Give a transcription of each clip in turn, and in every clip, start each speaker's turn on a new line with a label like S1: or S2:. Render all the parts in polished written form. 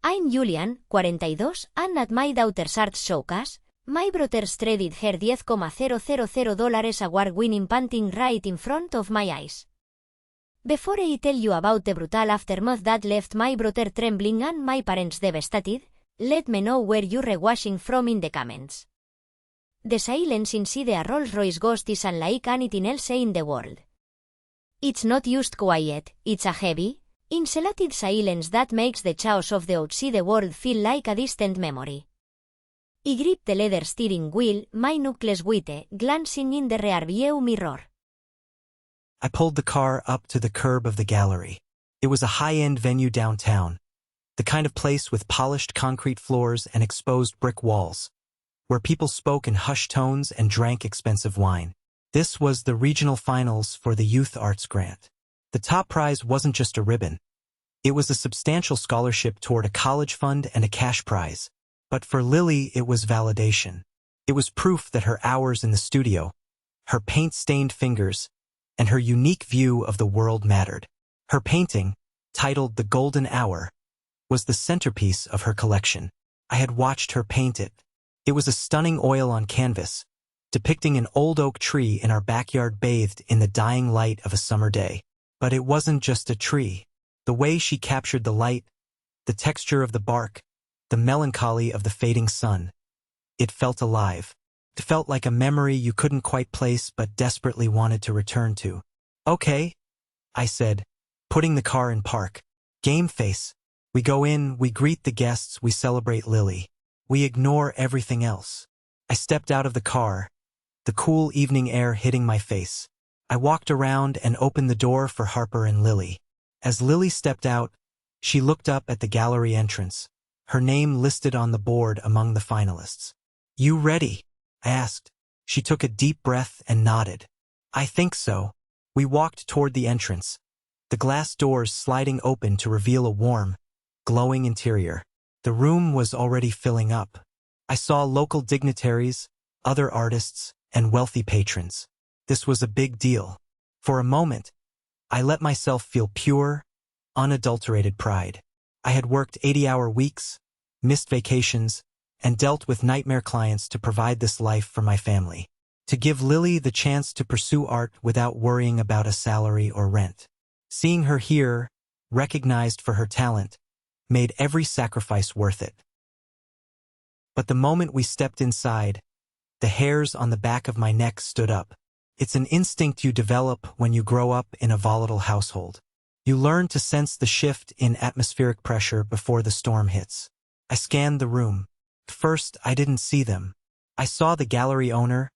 S1: I'm Julian, 42, and at my daughter's art showcase, my brother's traded her $10,000 award-winning painting right in front of my eyes. Before I tell you about the brutal aftermath that left my brother trembling and my parents devastated, let me know where you're watching from in the comments. The silence inside a Rolls-Royce ghost is unlike anything else in the world. It's not just quiet, it's a heavy, insulated silence that makes the chaos of the outside world feel like a distant memory. I grip the leather steering wheel, my knuckles white, glancing in the rearview mirror.
S2: I pulled the car up to the curb of the gallery. It was a high-end venue downtown, the kind of place with polished concrete floors and exposed brick walls, where people spoke in hushed tones and drank expensive wine. This was the regional finals for the Youth Arts Grant. The top prize wasn't just a ribbon. It was a substantial scholarship toward a college fund and a cash prize. But for Lily, it was validation. It was proof that her hours in the studio, her paint-stained fingers, and her unique view of the world mattered. Her painting, titled The Golden Hour, was the centerpiece of her collection. I had watched her paint it. It was a stunning oil on canvas, depicting an old oak tree in our backyard bathed in the dying light of a summer day. But it wasn't just a tree. The way she captured the light, the texture of the bark, the melancholy of the fading sun. It felt alive. It felt like a memory you couldn't quite place but desperately wanted to return to. Okay, I said, putting the car in park. Game face. We go in, we greet the guests, we celebrate Lily. We ignore everything else. I stepped out of the car, the cool evening air hitting my face. I walked around and opened the door for Harper and Lily. As Lily stepped out, she looked up at the gallery entrance, her name listed on the board among the finalists. You ready? I asked. She took a deep breath and nodded. I think so. We walked toward the entrance, the glass doors sliding open to reveal a warm, glowing interior. The room was already filling up. I saw local dignitaries, other artists, and wealthy patrons. This was a big deal. For a moment, I let myself feel pure, unadulterated pride. I had worked 80-hour weeks, missed vacations, and dealt with nightmare clients to provide this life for my family. To give Lily the chance to pursue art without worrying about a salary or rent. Seeing her here, recognized for her talent, made every sacrifice worth it. But the moment we stepped inside, the hairs on the back of my neck stood up. It's an instinct you develop when you grow up in a volatile household. You learn to sense the shift in atmospheric pressure before the storm hits. I scanned the room. First, I didn't see them. I saw the gallery owner,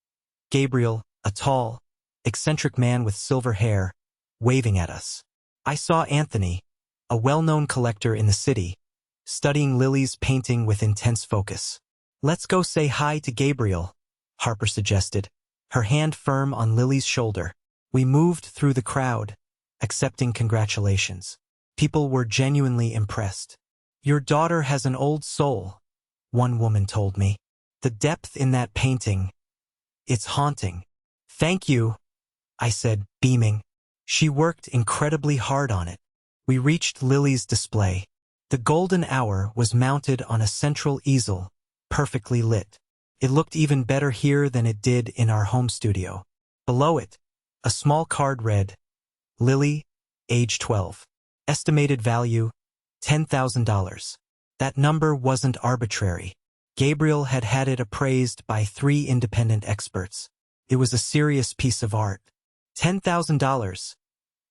S2: Gabriel, a tall, eccentric man with silver hair, waving at us. I saw Anthony, a well-known collector in the city, studying Lily's painting with intense focus. Let's go say hi to Gabriel, Harper suggested, her hand firm on Lily's shoulder. We moved through the crowd, accepting congratulations. People were genuinely impressed. Your daughter has an old soul, one woman told me. The depth in that painting, it's haunting. Thank you, I said, beaming. She worked incredibly hard on it. We reached Lily's display. The golden hour was mounted on a central easel, perfectly lit. It looked even better here than it did in our home studio. Below it, a small card read, Lily, age 12. Estimated value, $10,000. That number wasn't arbitrary. Gabriel had had it appraised by 3 independent experts. It was a serious piece of art. $10,000.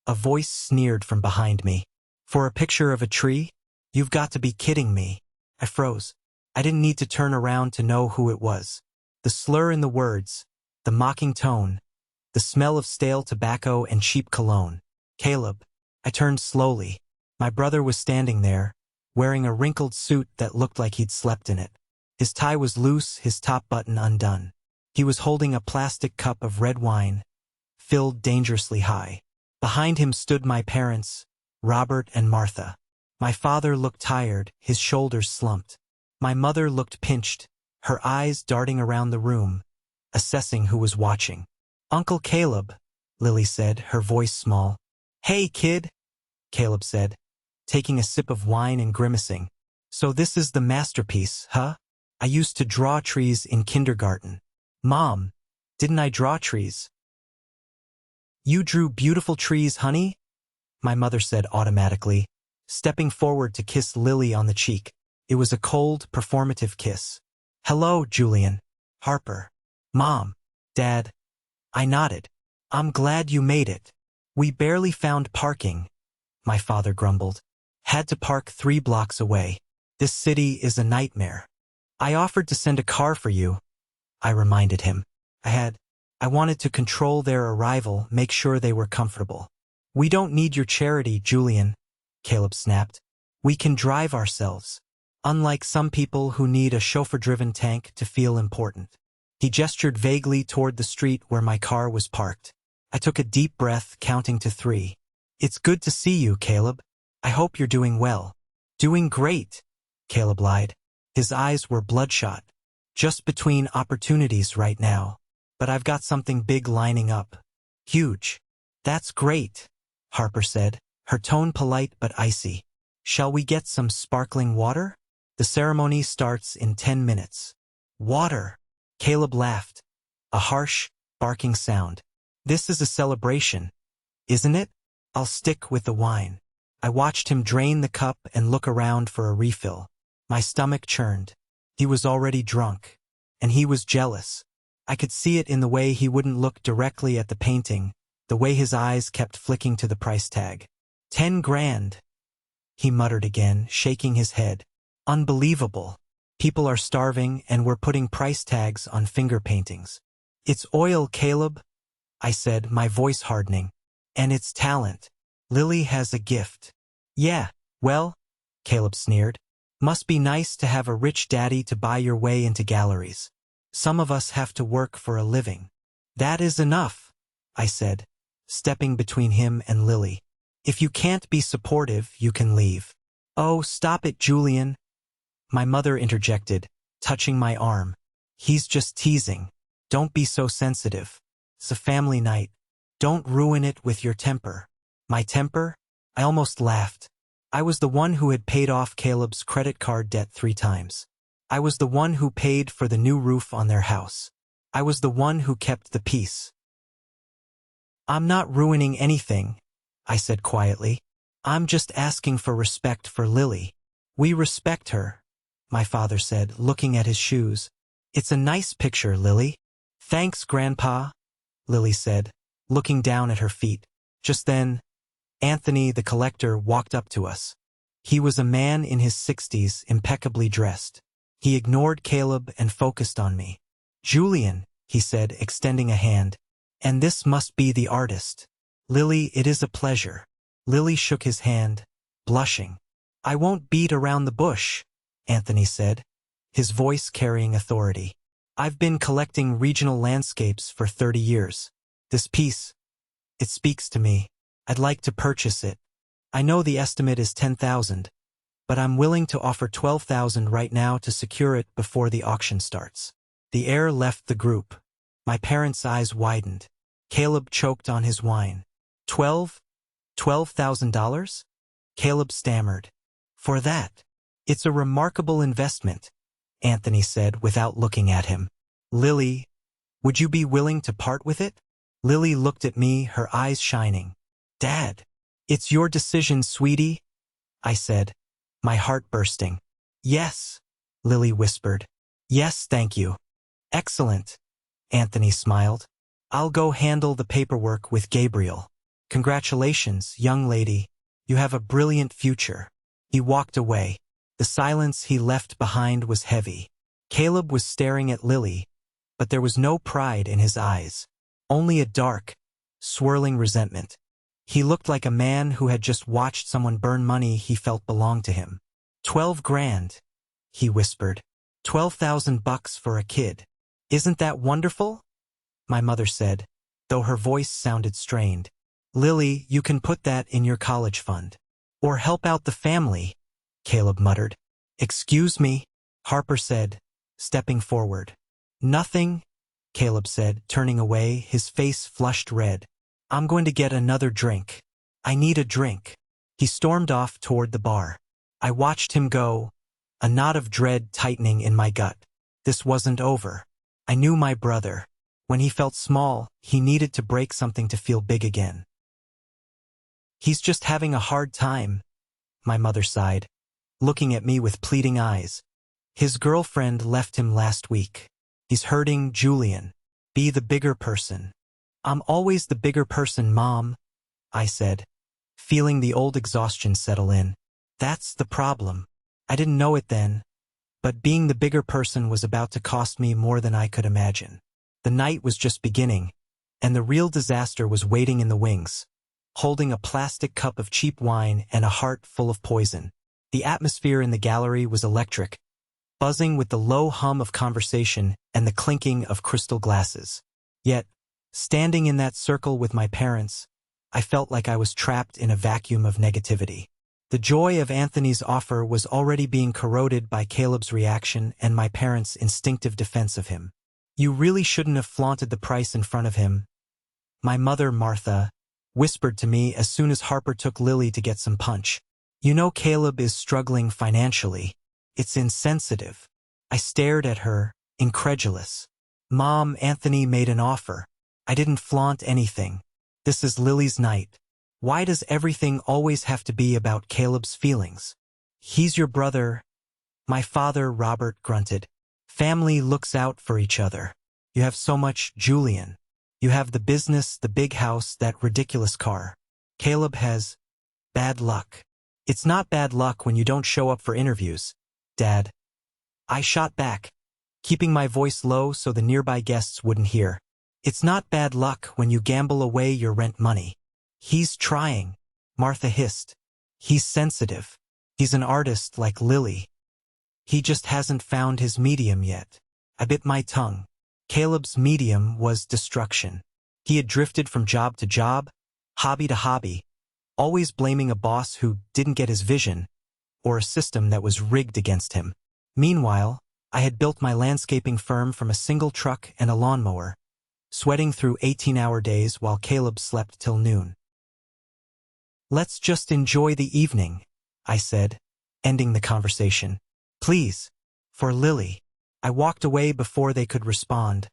S2: A voice sneered from behind me. For a picture of a tree? You've got to be kidding me. I froze. I didn't need to turn around to know who it was. The slur in the words, the mocking tone, the smell of stale tobacco and cheap cologne. Caleb. I turned slowly. My brother was standing there, wearing a wrinkled suit that looked like he'd slept in it. His tie was loose, his top button undone. He was holding a plastic cup of red wine, filled dangerously high. Behind him stood my parents, Robert and Martha. My father looked tired, his shoulders slumped. My mother looked pinched, her eyes darting around the room, assessing who was watching. Uncle Caleb, Lily said, her voice small. Hey, kid, Caleb said, taking a sip of wine and grimacing. So this is the masterpiece, huh? I used to draw trees in kindergarten. Mom, didn't I draw trees? You drew beautiful trees, honey? My mother said automatically, stepping forward to kiss Lily on the cheek. It was a cold, performative kiss. Hello, Julian. Harper. Mom. Dad. I nodded. I'm glad you made it. We barely found parking, my father grumbled. Had to park 3 blocks away. This city is a nightmare. I offered to send a car for you, I reminded him. I wanted to control their arrival, make sure they were comfortable. We don't need your charity, Julian, Caleb snapped. We can drive ourselves. Unlike some people who need a chauffeur-driven tank to feel important. He gestured vaguely toward the street where my car was parked. I took a deep breath, counting to 3. It's good to see you, Caleb. I hope you're doing well. Doing great, Caleb lied. His eyes were bloodshot. Just between opportunities right now. But I've got something big lining up. Huge. That's great, Harper said, her tone polite but icy. Shall we get some sparkling water? The ceremony starts in 10 minutes. Water. Caleb laughed. A harsh, barking sound. This is a celebration, isn't it? I'll stick with the wine. I watched him drain the cup and look around for a refill. My stomach churned. He was already drunk. And he was jealous. I could see it in the way he wouldn't look directly at the painting, the way his eyes kept flicking to the price tag. 10 grand, he muttered again, shaking his head. Unbelievable. People are starving and we're putting price tags on finger paintings. It's oil, Caleb, I said, my voice hardening. And it's talent. Lily has a gift. Yeah, well, Caleb sneered. Must be nice to have a rich daddy to buy your way into galleries. Some of us have to work for a living. That is enough, I said, stepping between him and Lily. If you can't be supportive, you can leave. Oh, stop it, Julian, my mother interjected, touching my arm. He's just teasing. Don't be so sensitive. It's a family night. Don't ruin it with your temper. My temper? I almost laughed. I was the one who had paid off Caleb's credit card debt 3 times. I was the one who paid for the new roof on their house. I was the one who kept the peace. I'm not ruining anything, I said quietly. I'm just asking for respect for Lily. We respect her, my father said, looking at his shoes. It's a nice picture, Lily. Thanks, Grandpa, Lily said, looking down at her feet. Just then, Anthony the collector walked up to us. He was a man in his 60s, impeccably dressed. He ignored Caleb and focused on me. Julian, he said, extending a hand. And this must be the artist. Lily, it is a pleasure. Lily shook his hand, blushing. I won't beat around the bush, Anthony said, his voice carrying authority. I've been collecting regional landscapes for 30 years. This piece, it speaks to me. I'd like to purchase it. I know the estimate is 10,000, but I'm willing to offer 12,000 right now to secure it before the auction starts. The air left the group. My parents' eyes widened. Caleb choked on his wine. $12,000? Caleb stammered. For that. It's a remarkable investment, Anthony said without looking at him. Lily, would you be willing to part with it? Lily looked at me, her eyes shining. Dad, it's your decision, sweetie, I said, my heart bursting. Yes, Lily whispered. Yes, thank you. Excellent, Anthony smiled. I'll go handle the paperwork with Gabriel. Congratulations, young lady. You have a brilliant future. He walked away. The silence he left behind was heavy. Caleb was staring at Lily, but there was no pride in his eyes. Only a dark, swirling resentment. He looked like a man who had just watched someone burn money he felt belonged to him. 12 grand, he whispered. 12,000 bucks for a kid. Isn't that wonderful? My mother said, though her voice sounded strained. Lily, you can put that in your college fund. Or help out the family, Caleb muttered. Excuse me, Harper said, stepping forward. Nothing, Caleb said, turning away, his face flushed red. I'm going to get another drink. I need a drink. He stormed off toward the bar. I watched him go, a knot of dread tightening in my gut. This wasn't over. I knew my brother. When he felt small, he needed to break something to feel big again. He's just having a hard time, my mother sighed, looking at me with pleading eyes. His girlfriend left him last week. He's hurting, Julian. Be the bigger person. I'm always the bigger person, Mom, I said, feeling the old exhaustion settle in. That's the problem. I didn't know it then, but being the bigger person was about to cost me more than I could imagine. The night was just beginning, and the real disaster was waiting in the wings, holding a plastic cup of cheap wine and a heart full of poison. The atmosphere in the gallery was electric, buzzing with the low hum of conversation and the clinking of crystal glasses. Yet, standing in that circle with my parents, I felt like I was trapped in a vacuum of negativity. The joy of Anthony's offer was already being corroded by Caleb's reaction and my parents' instinctive defense of him. You really shouldn't have flaunted the price in front of him, my mother, Martha, whispered to me as soon as Harper took Lily to get some punch. You know Caleb is struggling financially. It's insensitive. I stared at her, incredulous. Mom, Anthony made an offer. I didn't flaunt anything. This is Lily's night. Why does everything always have to be about Caleb's feelings? He's your brother. My father, Robert, grunted. Family looks out for each other. You have so much, Julian. You have the business, the big house, that ridiculous car. Caleb has bad luck. It's not bad luck when you don't show up for interviews, Dad. I shot back, keeping my voice low so the nearby guests wouldn't hear. It's not bad luck when you gamble away your rent money. He's trying, Martha hissed. He's sensitive. He's an artist like Lily. He just hasn't found his medium yet. I bit my tongue. Caleb's medium was destruction. He had drifted from job to job, hobby to hobby, always blaming a boss who didn't get his vision, or a system that was rigged against him. Meanwhile, I had built my landscaping firm from a single truck and a lawnmower, sweating through 18-hour days while Caleb slept till noon. Let's just enjoy the evening, I said, ending the conversation. Please, for Lily. I walked away before they could respond,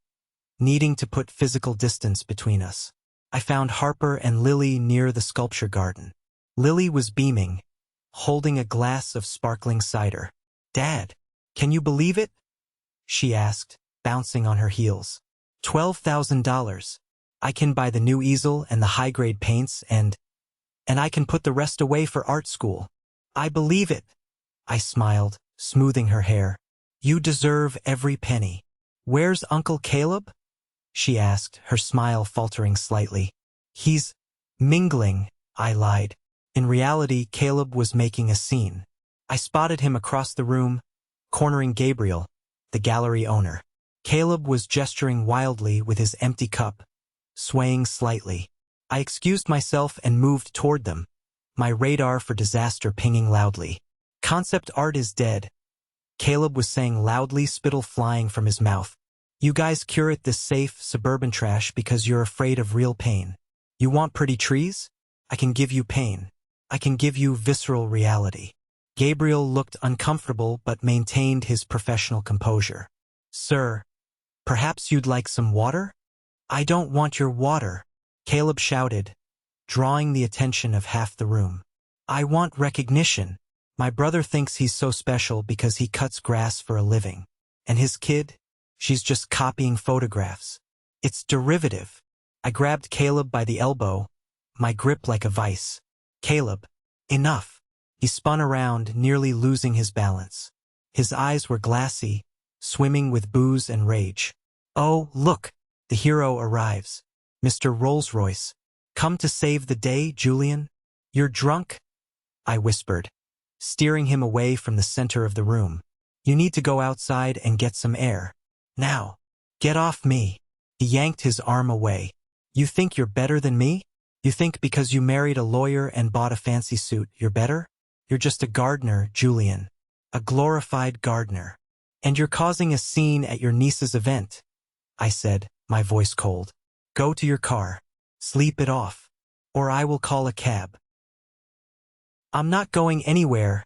S2: needing to put physical distance between us. I found Harper and Lily near the sculpture garden. Lily was beaming, holding a glass of sparkling cider. Dad, can you believe it? She asked, bouncing on her heels. $12,000. I can buy the new easel and the high-grade paints and I can put the rest away for art school. I believe it. I smiled, smoothing her hair. You deserve every penny. Where's Uncle Caleb? She asked, her smile faltering slightly. He's mingling, I lied. In reality, Caleb was making a scene. I spotted him across the room, cornering Gabriel, the gallery owner. Caleb was gesturing wildly with his empty cup, swaying slightly. I excused myself and moved toward them, my radar for disaster pinging loudly. Concept art is dead, Caleb was saying loudly, spittle flying from his mouth. You guys curate this safe, suburban trash because you're afraid of real pain. You want pretty trees? I can give you pain. I can give you visceral reality. Gabriel looked uncomfortable but maintained his professional composure. Sir, perhaps you'd like some water? I don't want your water, Caleb shouted, drawing the attention of half the room. I want recognition. My brother thinks he's so special because he cuts grass for a living. And his kid? She's just copying photographs. It's derivative. I grabbed Caleb by the elbow, my grip like a vice. Caleb, enough. He spun around, nearly losing his balance. His eyes were glassy, swimming with booze and rage. Oh, look, the hero arrives. Mr. Rolls-Royce. Come to save the day, Julian? You're drunk? I whispered, steering him away from the center of the room. You need to go outside and get some air. Now, get off me. He yanked his arm away. You think you're better than me? You think because you married a lawyer and bought a fancy suit, you're better? You're just a gardener, Julian. A glorified gardener. And you're causing a scene at your niece's event, I said, my voice cold. Go to your car. Sleep it off. Or I will call a cab. I'm not going anywhere,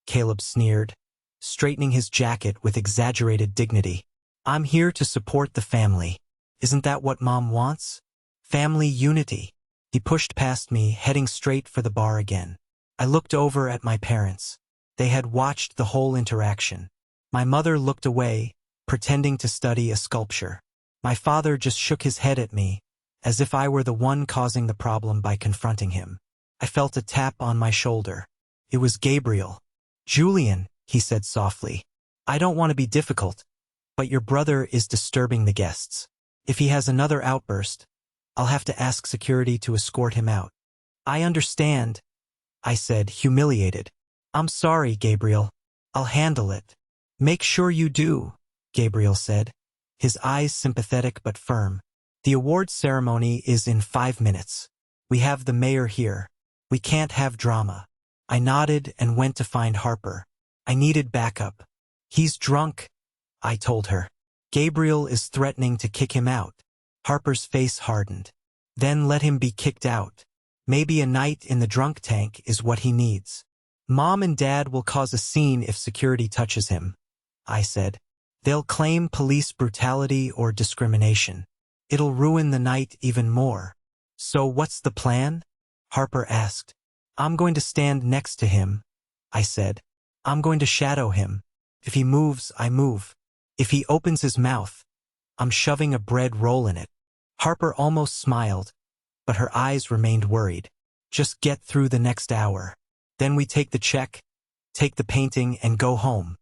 S2: Caleb sneered, straightening his jacket with exaggerated dignity. I'm here to support the family. Isn't that what Mom wants? Family unity. He pushed past me, heading straight for the bar again. I looked over at my parents. They had watched the whole interaction. My mother looked away, pretending to study a sculpture. My father just shook his head at me, as if I were the one causing the problem by confronting him. I felt a tap on my shoulder. It was Gabriel. Julian, he said softly. I don't want to be difficult, but your brother is disturbing the guests. If he has another outburst, I'll have to ask security to escort him out. I understand, I said, humiliated. I'm sorry, Gabriel. I'll handle it. Make sure you do, Gabriel said, his eyes sympathetic but firm. The awards ceremony is in 5 minutes. We have the mayor here. We can't have drama. I nodded and went to find Harper. I needed backup. He's drunk, I told her. Gabriel is threatening to kick him out. Harper's face hardened. Then let him be kicked out. Maybe a night in the drunk tank is what he needs. Mom and Dad will cause a scene if security touches him, I said. They'll claim police brutality or discrimination. It'll ruin the night even more. So what's the plan? Harper asked. I'm going to stand next to him, I said. I'm going to shadow him. If he moves, I move. If he opens his mouth, I'm shoving a bread roll in it. Harper almost smiled, but her eyes remained worried. Just get through the next hour. Then we take the check, take the painting, and go home.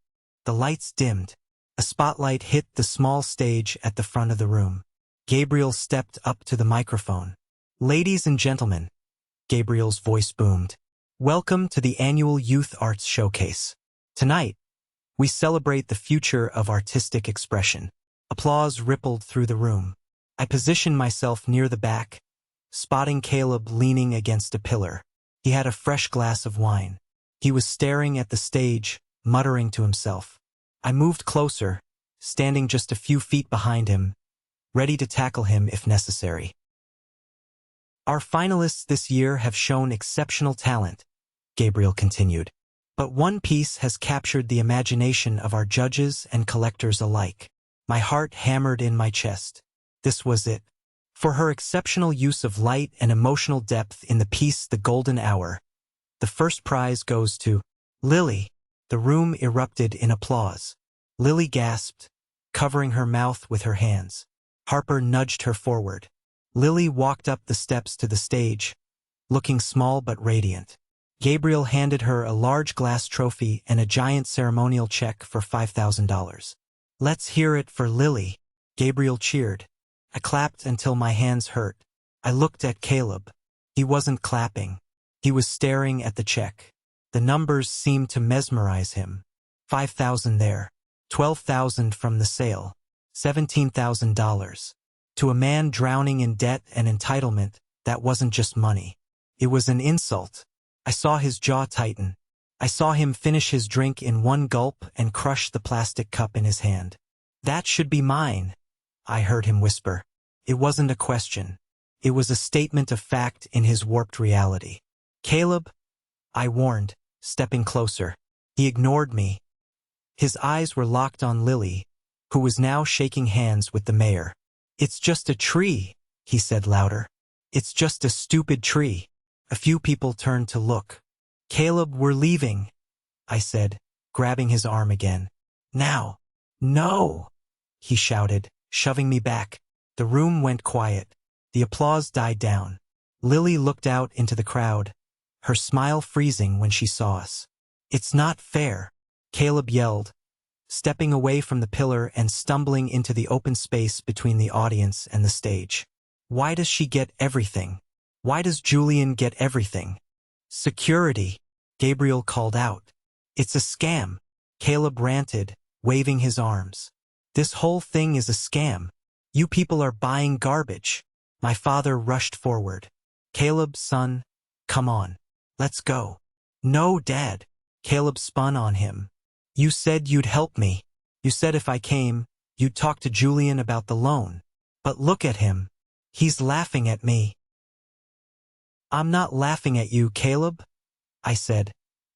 S2: The lights dimmed. A spotlight hit the small stage at the front of the room. Gabriel stepped up to the microphone. Ladies and gentlemen, Gabriel's voice boomed. Welcome to the annual Youth Arts Showcase. Tonight, we celebrate the future of artistic expression. Applause rippled through the room. I positioned myself near the back, spotting Caleb leaning against a pillar. He had a fresh glass of wine. He was staring at the stage, muttering to himself. I moved closer, standing just a few feet behind him, ready to tackle him if necessary. Our finalists this year have shown exceptional talent, Gabriel continued. But one piece has captured the imagination of our judges and collectors alike. My heart hammered in my chest. This was it. For her exceptional use of light and emotional depth in the piece The Golden Hour, the first prize goes to Lily. The room erupted in applause. Lily gasped, covering her mouth with her hands. Harper nudged her forward. Lily walked up the steps to the stage, looking small but radiant. Gabriel handed her a large glass trophy and a giant ceremonial check for $5,000. Let's hear it for Lily, Gabriel cheered. I clapped until my hands hurt. I looked at Caleb. He wasn't clapping. He was staring at the check. The numbers seemed to mesmerize him. 5,000 there, 12,000 from the sale, $17,000. To a man drowning in debt and entitlement, that wasn't just money. It was an insult. I saw his jaw tighten. I saw him finish his drink in one gulp and crush the plastic cup in his hand. That should be mine, I heard him whisper. It wasn't a question. It was a statement of fact in his warped reality. Caleb, I warned, stepping closer. He ignored me. His eyes were locked on Lily, who was now shaking hands with the mayor. It's just a tree, he said louder. It's just a stupid tree. A few people turned to look. Caleb, we're leaving, I said, grabbing his arm again. Now. No, he shouted, shoving me back. The room went quiet. The applause died down. Lily looked out into the crowd, her smile freezing when she saw us. It's not fair, Caleb yelled, stepping away from the pillar and stumbling into the open space between the audience and the stage. Why does she get everything? Why does Julian get everything? Security, Gabriel called out. It's a scam, Caleb ranted, waving his arms. This whole thing is a scam. You people are buying garbage. My father rushed forward. Caleb, son, come on. Let's go. No, Dad. Caleb spun on him. You said you'd help me. You said if I came, you'd talk to Julian about the loan. But look at him. He's laughing at me. I'm not laughing at you, Caleb, I said,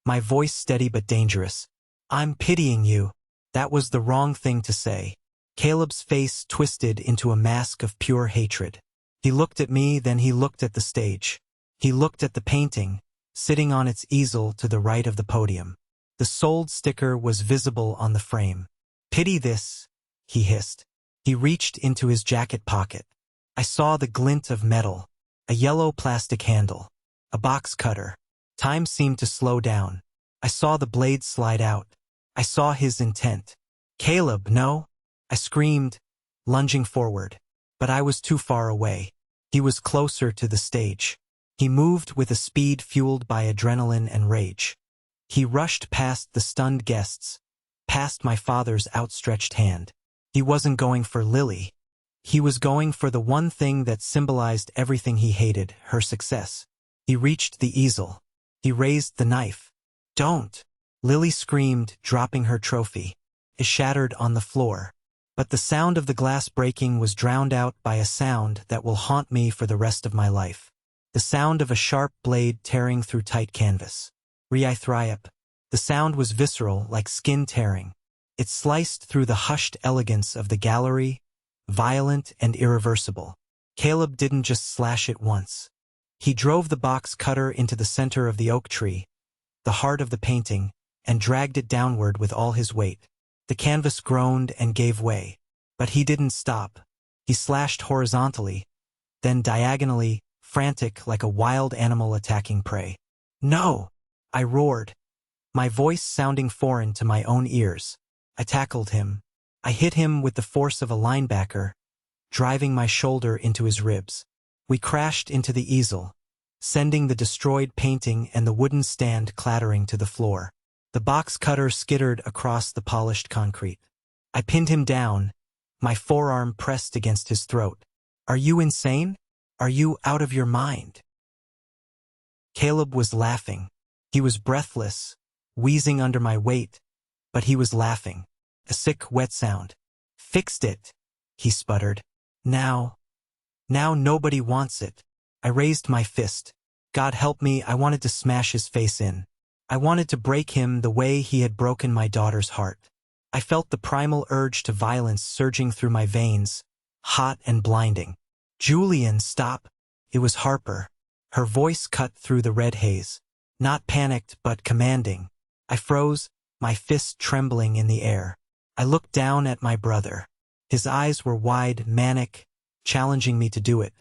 S2: my voice steady but dangerous. I'm pitying you. That was the wrong thing to say. Caleb's face twisted into a mask of pure hatred. He looked at me, then he looked at the stage. He looked at the painting, sitting on its easel to the right of the podium. The sold sticker was visible on the frame. Pity this, he hissed. He reached into his jacket pocket. I saw the glint of metal, a yellow plastic handle, a box cutter. Time seemed to slow down. I saw the blade slide out. I saw his intent. Caleb, no! I screamed, lunging forward. But I was too far away. He was closer to the stage. He moved with a speed fueled by adrenaline and rage. He rushed past the stunned guests, past my father's outstretched hand. He wasn't going for Lily. He was going for the one thing that symbolized everything he hated, her success. He reached the easel. He raised the knife. Don't! Lily screamed, dropping her trophy. It shattered on the floor. But the sound of the glass breaking was drowned out by a sound that will haunt me for the rest of my life. The sound of a sharp blade tearing through tight canvas. Re-I-thriap. The sound was visceral, like skin tearing. It sliced through the hushed elegance of the gallery, violent and irreversible. Caleb didn't just slash it once. He drove the box cutter into the center of the oak tree, the heart of the painting, and dragged it downward with all his weight. The canvas groaned and gave way. But he didn't stop. He slashed horizontally, then diagonally, frantic like a wild animal attacking prey. No! I roared, my voice sounding foreign to my own ears. I tackled him. I hit him with the force of a linebacker, driving my shoulder into his ribs. We crashed into the easel, sending the destroyed painting and the wooden stand clattering to the floor. The box cutter skittered across the polished concrete. I pinned him down, my forearm pressed against his throat. Are you insane? Are you out of your mind? Caleb was laughing. He was breathless, wheezing under my weight, but he was laughing. A sick, wet sound. Fixed it, he sputtered. Now nobody wants it. I raised my fist. God help me, I wanted to smash his face in. I wanted to break him the way he had broken my daughter's heart. I felt the primal urge to violence surging through my veins, hot and blinding. Julian, stop. It was Harper. Her voice cut through the red haze. Not panicked, but commanding. I froze, my fist trembling in the air. I looked down at my brother. His eyes were wide, manic, challenging me to do it.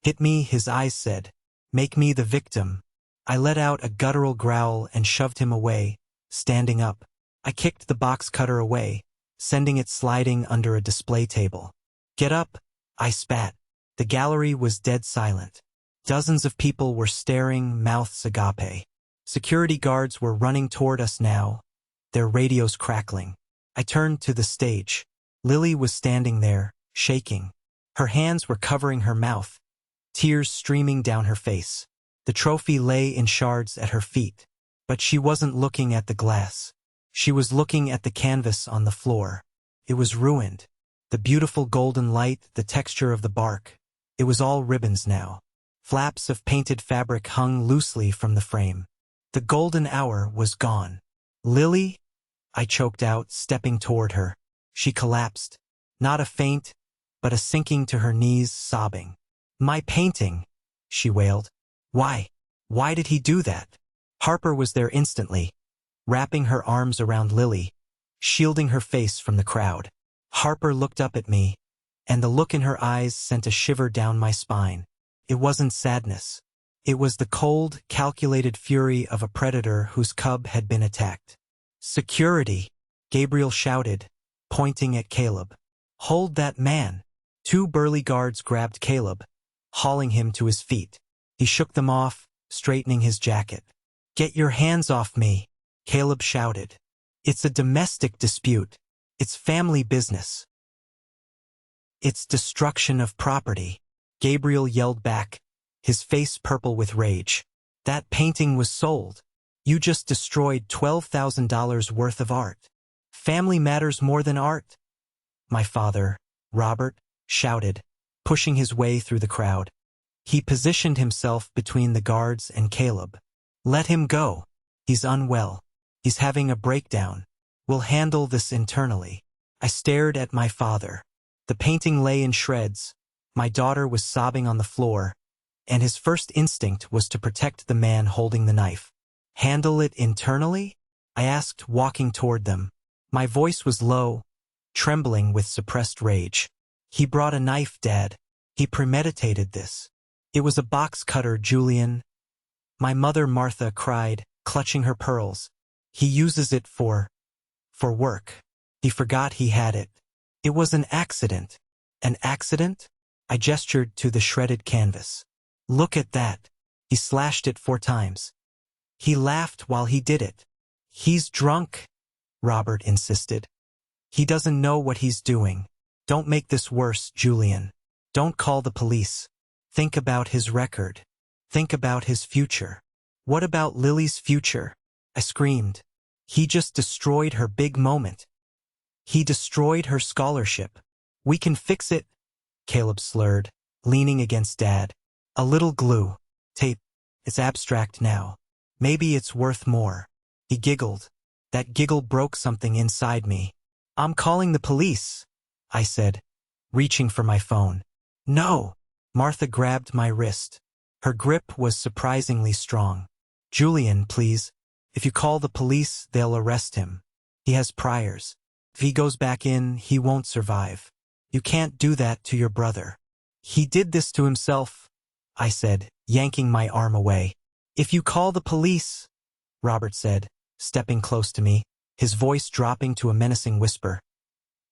S2: Hit me, his eyes said. Make me the victim. I let out a guttural growl and shoved him away, standing up. I kicked the box cutter away, sending it sliding under a display table. Get up, I spat. The gallery was dead silent. Dozens of people were staring, mouths agape. Security guards were running toward us now, their radios crackling. I turned to the stage. Lily was standing there, shaking. Her hands were covering her mouth, tears streaming down her face. The trophy lay in shards at her feet, but she wasn't looking at the glass. She was looking at the canvas on the floor. It was ruined. The beautiful golden light, the texture of the bark. It was all ribbons now. Flaps of painted fabric hung loosely from the frame. The golden hour was gone. Lily? I choked out, stepping toward her. She collapsed. Not a faint, but a sinking to her knees, sobbing. My painting, she wailed. Why? Why did he do that? Harper was there instantly, wrapping her arms around Lily, shielding her face from the crowd. Harper looked up at me, and the look in her eyes sent a shiver down my spine. It wasn't sadness. It was the cold, calculated fury of a predator whose cub had been attacked. Security, Gabriel shouted, pointing at Caleb. Hold that man. 2 burly guards grabbed Caleb, hauling him to his feet. He shook them off, straightening his jacket. Get your hands off me, Caleb shouted. It's a domestic dispute. It's family business. It's destruction of property, Gabriel yelled back, his face purple with rage. That painting was sold. You just destroyed $12,000 worth of art. Family matters more than art. My father, Robert, shouted, pushing his way through the crowd. He positioned himself between the guards and Caleb. Let him go. He's unwell. He's having a breakdown. We'll handle this internally. I stared at my father. The painting lay in shreds. My daughter was sobbing on the floor, and his first instinct was to protect the man holding the knife. Handle it internally? I asked, walking toward them. My voice was low, trembling with suppressed rage. He brought a knife, Dad. He premeditated this. It was a box cutter, Julian. My mother, Martha, cried, clutching her pearls. He uses it for work. He forgot he had it. It was an accident. An accident? I gestured to the shredded canvas. Look at that. He slashed it 4 times. He laughed while he did it. He's drunk, Robert insisted. He doesn't know what he's doing. Don't make this worse, Julian. Don't call the police. Think about his record. Think about his future. What about Lily's future? I screamed. He just destroyed her big moment. He destroyed her scholarship. We can fix it, Caleb slurred, leaning against Dad. A little glue. Tape. It's abstract now. Maybe it's worth more. He giggled. That giggle broke something inside me. I'm calling the police, I said, reaching for my phone. No. Martha grabbed my wrist. Her grip was surprisingly strong. Julian, please. If you call the police, they'll arrest him. He has priors. If he goes back in, he won't survive. You can't do that to your brother. He did this to himself, I said, yanking my arm away. If you call the police, Robert said, stepping close to me, his voice dropping to a menacing whisper.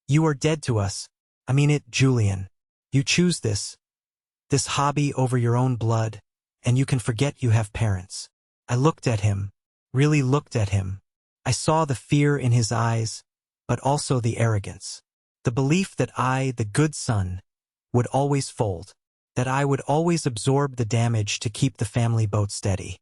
S2: You are dead to us. I mean it, Julian. You choose this hobby over your own blood, and you can forget you have parents. I looked at him, really looked at him. I saw the fear in his eyes, but also the arrogance. The belief that I, the good son, would always fold, that I would always absorb the damage to keep the family boat steady.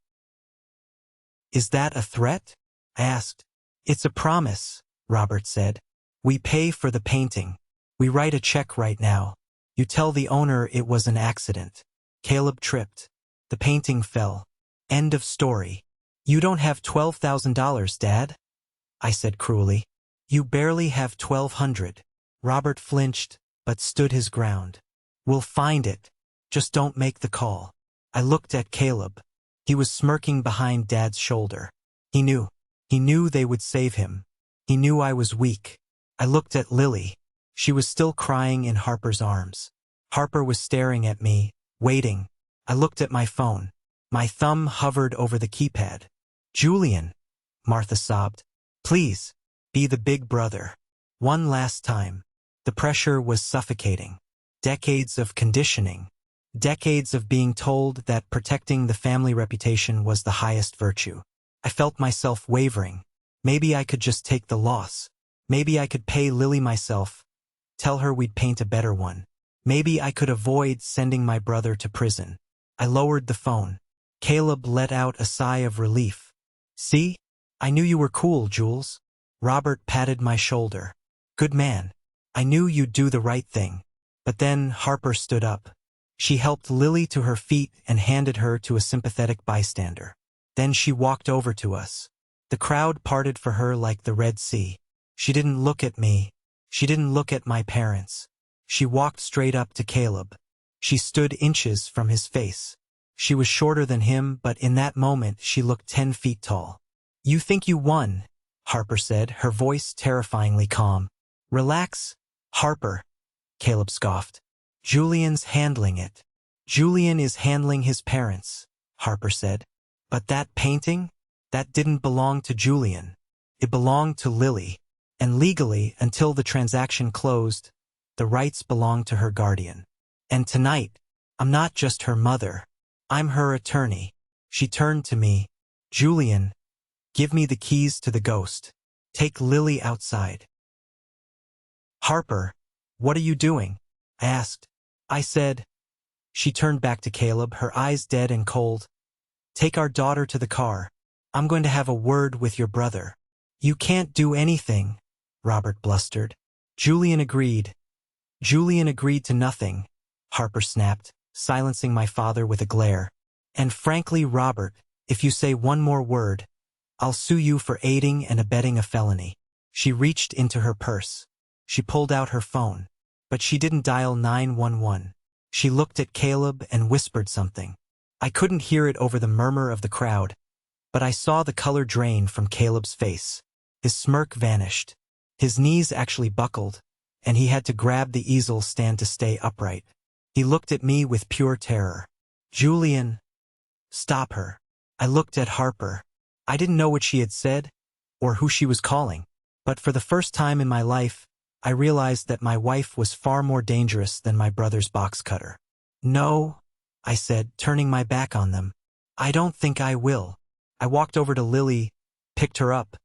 S2: Is that a threat? I asked. It's a promise, Robert said. We pay for the painting. We write a check right now. You tell the owner it was an accident. Caleb tripped. The painting fell. End of story. You don't have $12,000, Dad? I said cruelly. You barely have $1,200. Robert flinched, but stood his ground. We'll find it. Just don't make the call. I looked at Caleb. He was smirking behind Dad's shoulder. He knew. He knew they would save him. He knew I was weak. I looked at Lily. She was still crying in Harper's arms. Harper was staring at me, waiting. I looked at my phone. My thumb hovered over the keypad. Julian, Martha sobbed. Please, be the big brother. One last time. The pressure was suffocating. Decades of conditioning. Decades of being told that protecting the family reputation was the highest virtue. I felt myself wavering. Maybe I could just take the loss. Maybe I could pay Lily myself. Tell her we'd paint a better one. Maybe I could avoid sending my brother to prison. I lowered the phone. Caleb let out a sigh of relief. See? I knew you were cool, Jules. Robert patted my shoulder. Good man. I knew you'd do the right thing. But then Harper stood up. She helped Lily to her feet and handed her to a sympathetic bystander. Then she walked over to us. The crowd parted for her like the Red Sea. She didn't look at me. She didn't look at my parents. She walked straight up to Caleb. She stood inches from his face. She was shorter than him, but in that moment she looked 10 feet tall. You think you won, Harper said, her voice terrifyingly calm. Relax, Harper, Caleb scoffed. Julian's handling it. Julian is handling his parents, Harper said. But that painting? That didn't belong to Julian. It belonged to Lily. And legally, until the transaction closed, the rights belonged to her guardian. And tonight, I'm not just her mother. I'm her attorney. She turned to me. Julian, give me the keys to the ghost. Take Lily outside. Harper, what are you doing? I asked. I said. She turned back to Caleb, her eyes dead and cold. Take our daughter to the car. I'm going to have a word with your brother. You can't do anything, Robert blustered. Julian agreed. Julian agreed to nothing, Harper snapped, silencing my father with a glare. And frankly, Robert, if you say one more word, I'll sue you for aiding and abetting a felony. She reached into her purse. She pulled out her phone. But she didn't dial 911. She looked at Caleb and whispered something. I couldn't hear it over the murmur of the crowd, but I saw the color drain from Caleb's face. His smirk vanished. His knees actually buckled, and he had to grab the easel stand to stay upright. He looked at me with pure terror. Julian, stop her. I looked at Harper. I didn't know what she had said, or who she was calling, but for the first time in my life, I realized that my wife was far more dangerous than my brother's box cutter. No, I said, turning my back on them. I don't think I will. I walked over to Lily, picked her up.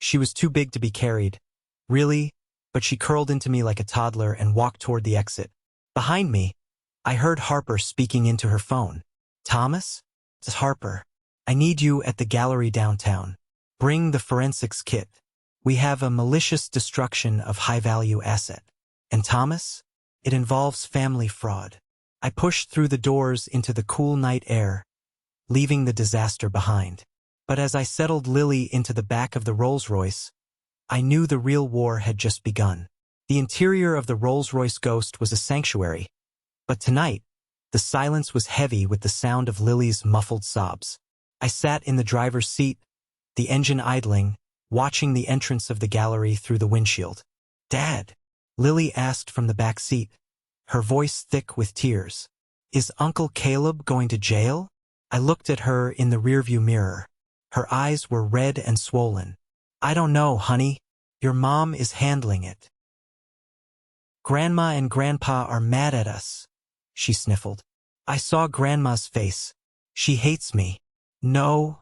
S2: She was too big to be carried. Really? But she curled into me like a toddler and walked toward the exit. Behind me, I heard Harper speaking into her phone. Thomas? It's Harper. I need you at the gallery downtown. Bring the forensics kit. We have a malicious destruction of high-value asset. And Thomas? It involves family fraud. I pushed through the doors into the cool night air, leaving the disaster behind. But as I settled Lily into the back of the Rolls-Royce, I knew the real war had just begun. The interior of the Rolls-Royce Ghost was a sanctuary, but tonight, the silence was heavy with the sound of Lily's muffled sobs. I sat in the driver's seat, the engine idling, watching the entrance of the gallery through the windshield. Dad, Lily asked from the back seat, her voice thick with tears. Is Uncle Caleb going to jail? I looked at her in the rearview mirror. Her eyes were red and swollen. I don't know, honey. Your mom is handling it. Grandma and Grandpa are mad at us, she sniffled. I saw Grandma's face. She hates me. No,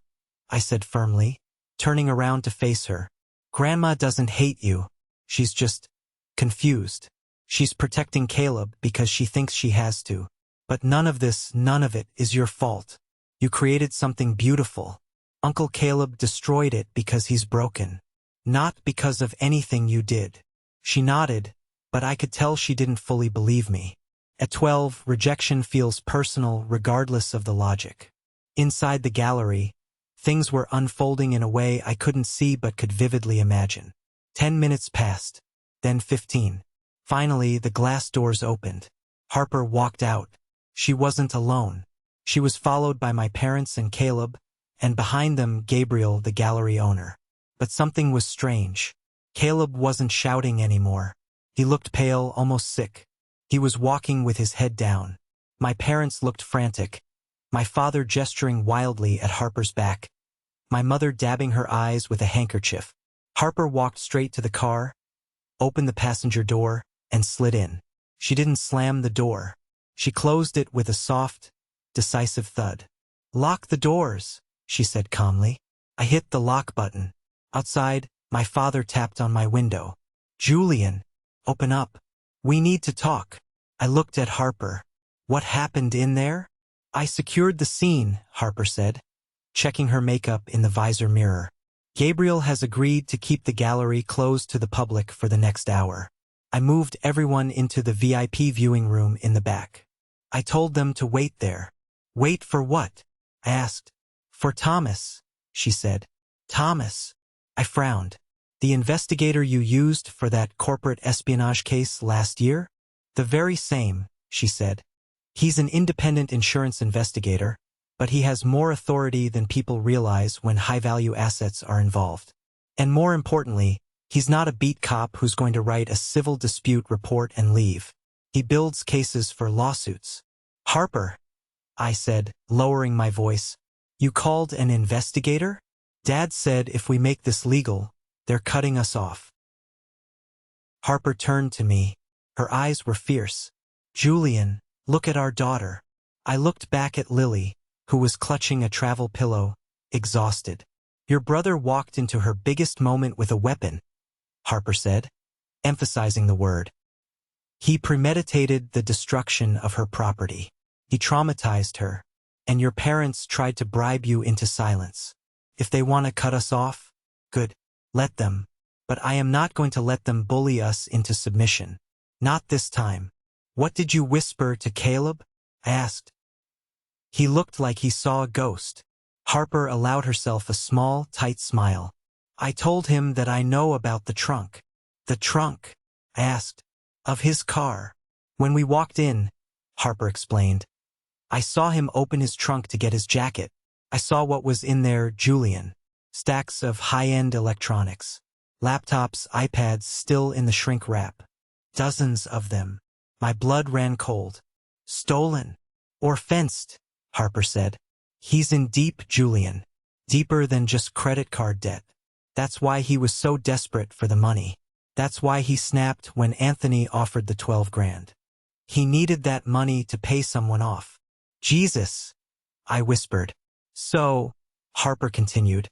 S2: I said firmly, turning around to face her. Grandma doesn't hate you. She's just confused. She's protecting Caleb because she thinks she has to. But none of it is your fault. You created something beautiful. Uncle Caleb destroyed it because he's broken. Not because of anything you did. She nodded, but I could tell she didn't fully believe me. At 12, rejection feels personal regardless of the logic. Inside the gallery, things were unfolding in a way I couldn't see but could vividly imagine. 10 minutes passed, then 15. Finally, the glass doors opened. Harper walked out. She wasn't alone. She was followed by my parents and Caleb, and behind them Gabriel, the gallery owner. But something was strange. Caleb wasn't shouting anymore. He looked pale, almost sick. He was walking with his head down. My parents looked frantic, my father gesturing wildly at Harper's back, my mother dabbing her eyes with a handkerchief. Harper walked straight to the car, opened the passenger door, and slid in. She didn't slam the door. She closed it with a soft, decisive thud. Lock the doors, she said calmly. I hit the lock button. Outside, my father tapped on my window. Julian, open up. We need to talk. I looked at Harper. What happened in there? I secured the scene, Harper said, checking her makeup in the visor mirror. Gabriel has agreed to keep the gallery closed to the public for the next hour. I moved everyone into the VIP viewing room in the back. I told them to wait there. Wait for what? I asked. For Thomas, she said. Thomas. I frowned. The investigator you used for that corporate espionage case last year? The very same, she said. He's an independent insurance investigator, but he has more authority than people realize when high-value assets are involved. And more importantly, he's not a beat cop who's going to write a civil dispute report and leave. He builds cases for lawsuits. Harper, I said, lowering my voice. You called an investigator? Dad said if we make this legal, they're cutting us off. Harper turned to me. Her eyes were fierce. Julian, look at our daughter. I looked back at Lily, who was clutching a travel pillow, exhausted. Your brother walked into her biggest moment with a weapon, Harper said, emphasizing the word. He premeditated the destruction of her property. He traumatized her, and your parents tried to bribe you into silence. If they want to cut us off, good, let them. But I am not going to let them bully us into submission. Not this time. What did you whisper to Caleb? I asked. He looked like he saw a ghost. Harper allowed herself a small, tight smile. I told him that I know about the trunk. The trunk? I asked. Of his car. When we walked in, Harper explained, I saw him open his trunk to get his jacket. I saw what was in there, Julian. Stacks of high-end electronics. Laptops, iPads still in the shrink wrap. Dozens of them. My blood ran cold. Stolen. Or fenced, Harper said. He's in deep, Julian. Deeper than just credit card debt. That's why he was so desperate for the money. That's why he snapped when Anthony offered the 12 grand. He needed that money to pay someone off. Jesus, I whispered. So, Harper continued,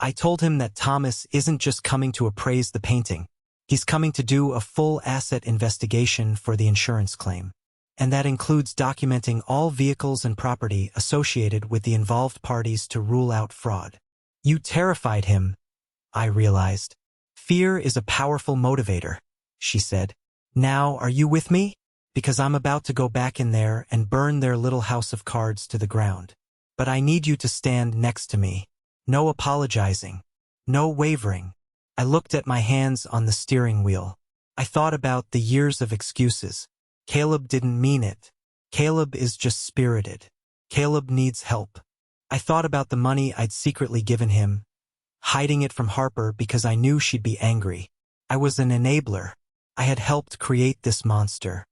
S2: I told him that Thomas isn't just coming to appraise the painting. He's coming to do a full asset investigation for the insurance claim. And that includes documenting all vehicles and property associated with the involved parties to rule out fraud. You terrified him, I realized. Fear is a powerful motivator, she said. Now, are you with me? Because I'm about to go back in there and burn their little house of cards to the ground. But I need you to stand next to me. No apologizing. No wavering. I looked at my hands on the steering wheel. I thought about the years of excuses. Caleb didn't mean it. Caleb is just spirited. Caleb needs help. I thought about the money I'd secretly given him, hiding it from Harper because I knew she'd be angry. I was an enabler. I had helped create this monster.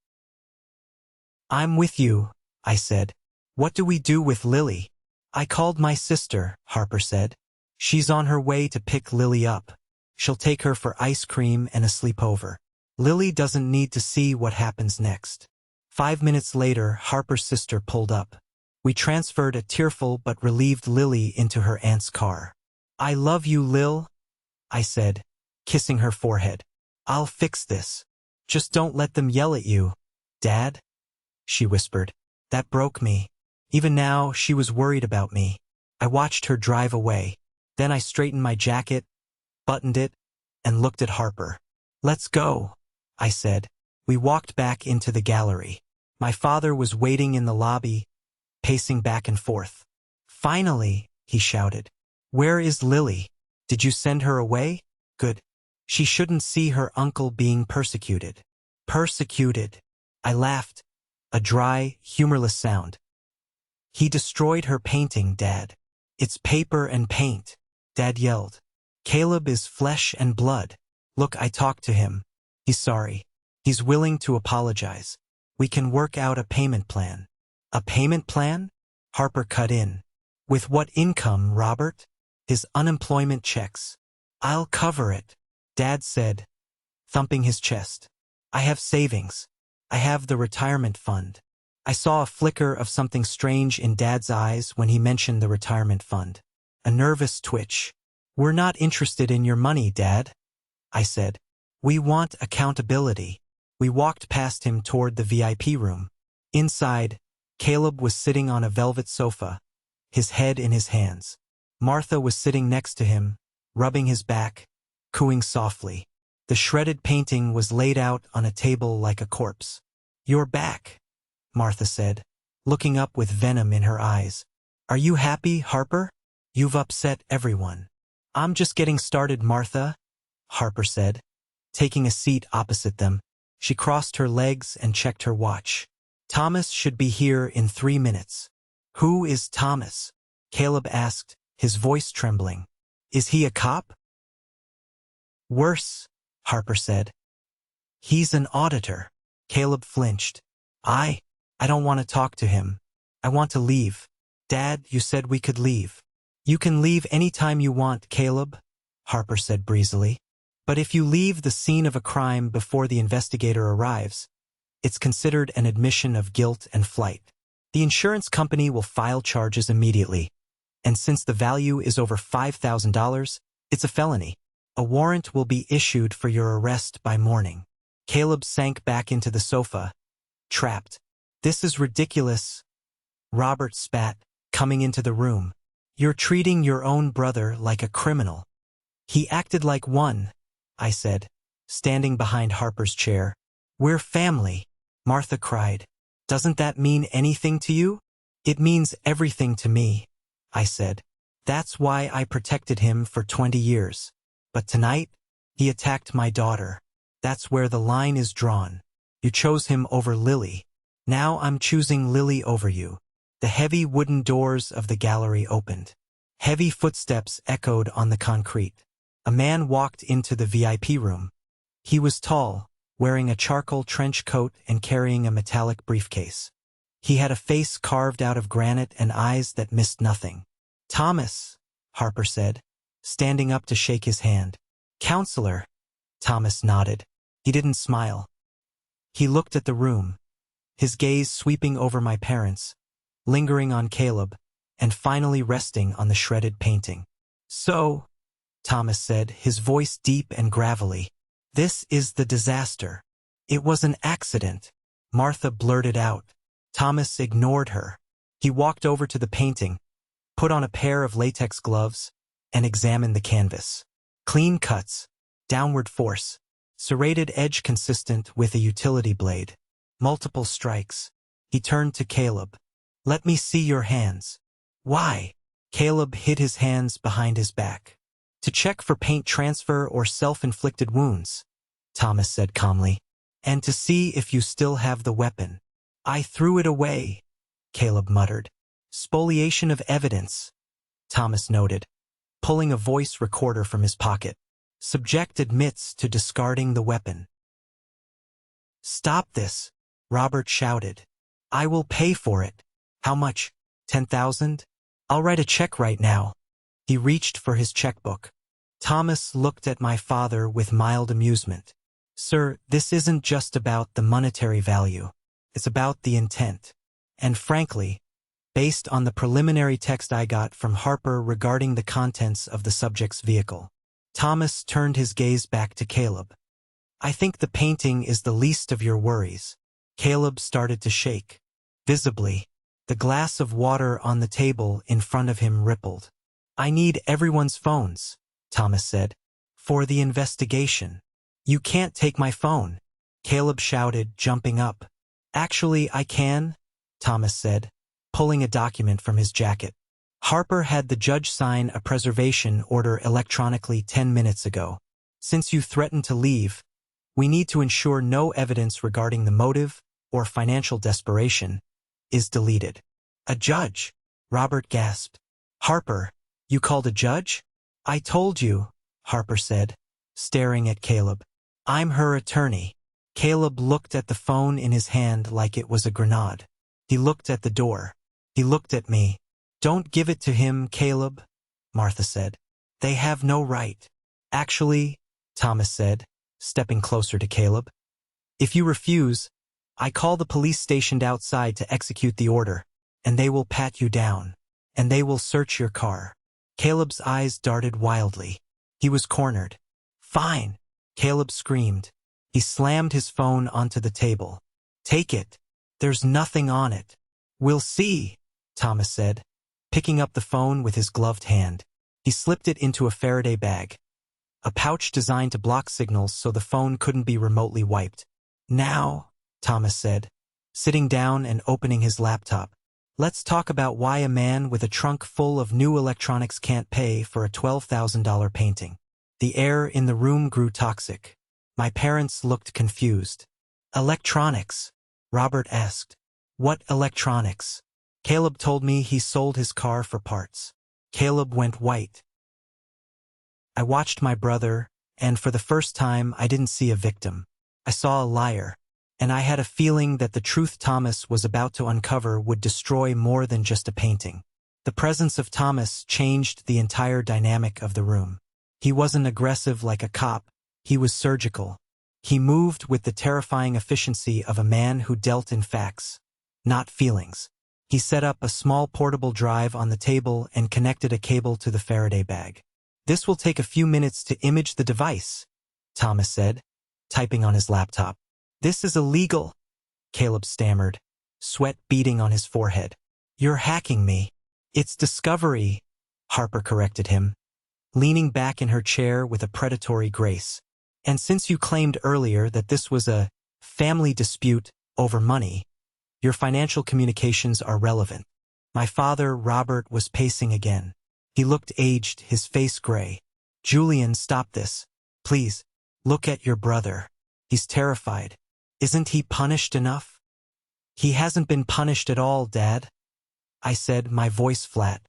S2: I'm with you, I said. What do we do with Lily? I called my sister, Harper said. She's on her way to pick Lily up. She'll take her for ice cream and a sleepover. Lily doesn't need to see what happens next. 5 minutes later, Harper's sister pulled up. We transferred a tearful but relieved Lily into her aunt's car. I love you, Lil, I said, kissing her forehead. I'll fix this. Just don't let them yell at you, Dad, she whispered. That broke me. Even now, she was worried about me. I watched her drive away. Then I straightened my jacket, buttoned it, and looked at Harper. Let's go, I said. We walked back into the gallery. My father was waiting in the lobby, pacing back and forth. Finally, he shouted. Where is Lily? Did you send her away? Good. She shouldn't see her uncle being persecuted. Persecuted. I laughed. A dry, humorless sound. He destroyed her painting, Dad. It's paper and paint, Dad yelled. Caleb is flesh and blood. Look, I talked to him. He's sorry. He's willing to apologize. We can work out a payment plan. A payment plan? Harper cut in. With what income, Robert? His unemployment checks. I'll cover it, Dad said, thumping his chest. I have savings. I have the retirement fund. I saw a flicker of something strange in Dad's eyes when he mentioned the retirement fund. A nervous twitch. We're not interested in your money, Dad, I said. We want accountability. We walked past him toward the VIP room. Inside, Caleb was sitting on a velvet sofa, his head in his hands. Martha was sitting next to him, rubbing his back, cooing softly. The shredded painting was laid out on a table like a corpse. You're back, Martha said, looking up with venom in her eyes. Are you happy, Harper? You've upset everyone. I'm just getting started, Martha, Harper said. Taking a seat opposite them, she crossed her legs and checked her watch. Thomas should be here in 3 minutes. Who is Thomas? Caleb asked, his voice trembling. Is he a cop? Worse, Harper said. He's an auditor. Caleb flinched. I don't want to talk to him. I want to leave. Dad, you said we could leave. You can leave any time you want, Caleb, Harper said breezily. But if you leave the scene of a crime before the investigator arrives, it's considered an admission of guilt and flight. The insurance company will file charges immediately. And since the value is over $5,000, it's a felony. A warrant will be issued for your arrest by morning. Caleb sank back into the sofa, trapped. This is ridiculous, Robert spat, coming into the room. You're treating your own brother like a criminal. He acted like one, I said, standing behind Harper's chair. We're family, Martha cried. Doesn't that mean anything to you? It means everything to me, I said. That's why I protected him for 20 years. But tonight, he attacked my daughter. That's where the line is drawn. You chose him over Lily. Now I'm choosing Lily over you. The heavy wooden doors of the gallery opened. Heavy footsteps echoed on the concrete. A man walked into the VIP room. He was tall, wearing a charcoal trench coat and carrying a metallic briefcase. He had a face carved out of granite and eyes that missed nothing. "Thomas," Harper said, standing up to shake his hand. "Counselor." Thomas nodded. He didn't smile. He looked at the room, his gaze sweeping over my parents, lingering on Caleb, and finally resting on the shredded painting. "So," Thomas said, his voice deep and gravelly, "this is the disaster." "It was an accident," Martha blurted out. Thomas ignored her. He walked over to the painting, put on a pair of latex gloves, and examined the canvas. Clean cuts, downward force, serrated edge consistent with a utility blade, multiple strikes. He turned to Caleb. "Let me see your hands." "Why?" Caleb hid his hands behind his back. "To check for paint transfer or self-inflicted wounds," Thomas said calmly. "And to see if you still have the weapon." "I threw it away," Caleb muttered. "Spoliation of evidence," Thomas noted, pulling a voice recorder from his pocket. "Subject admits to discarding the weapon." "Stop this," Robert shouted. "I will pay for it." "How much? 10,000? I'll write a check right now." He reached for his checkbook. Thomas looked at my father with mild amusement. "Sir, this isn't just about the monetary value. It's about the intent. And frankly, based on the preliminary text I got from Harper regarding the contents of the subject's vehicle." Thomas turned his gaze back to Caleb. "I think the painting is the least of your worries." Caleb started to shake. Visibly, the glass of water on the table in front of him rippled. "I need everyone's phones," Thomas said, "for the investigation." "You can't take my phone," Caleb shouted, jumping up. "Actually, I can," Thomas said, pulling a document from his jacket. "Harper had the judge sign a preservation order electronically 10 minutes ago. Since you threatened to leave, we need to ensure no evidence regarding the motive or financial desperation is deleted." "A judge?" Robert gasped. "Harper, you called a judge?" "I told you," Harper said, staring at Caleb. "I'm her attorney." Caleb looked at the phone in his hand like it was a grenade. He looked at the door. He looked at me. "Don't give it to him, Caleb," Martha said. "They have no right." "Actually," Thomas said, stepping closer to Caleb, "if you refuse, I call the police stationed outside to execute the order, and they will pat you down, and they will search your car." Caleb's eyes darted wildly. He was cornered. "Fine," Caleb screamed. He slammed his phone onto the table. "Take it. There's nothing on it." "We'll see," Thomas said, picking up the phone with his gloved hand. He slipped it into a Faraday bag, a pouch designed to block signals so the phone couldn't be remotely wiped. "Now," Thomas said, sitting down and opening his laptop, "let's talk about why a man with a trunk full of new electronics can't pay for a $12,000 painting." The air in the room grew toxic. My parents looked confused. "Electronics?" Robert asked. "What electronics?" "Caleb told me he sold his car for parts." Caleb went white. I watched my brother, and for the first time I didn't see a victim. I saw a liar, and I had a feeling that the truth Thomas was about to uncover would destroy more than just a painting. The presence of Thomas changed the entire dynamic of the room. He wasn't aggressive like a cop. He was surgical. He moved with the terrifying efficiency of a man who dealt in facts, not feelings. He set up a small portable drive on the table and connected a cable to the Faraday bag. "This will take a few minutes to image the device," Thomas said, typing on his laptop. "This is illegal," Caleb stammered, sweat beading on his forehead. "You're hacking me." "It's discovery," Harper corrected him, leaning back in her chair with a predatory grace. "And since you claimed earlier that this was a family dispute over money, your financial communications are relevant." My father, Robert, was pacing again. He looked aged, his face gray. Julian, stop this. Please. Look at your brother. He's terrified. Isn't he punished enough? He hasn't been punished at all, Dad. I said, my voice flat.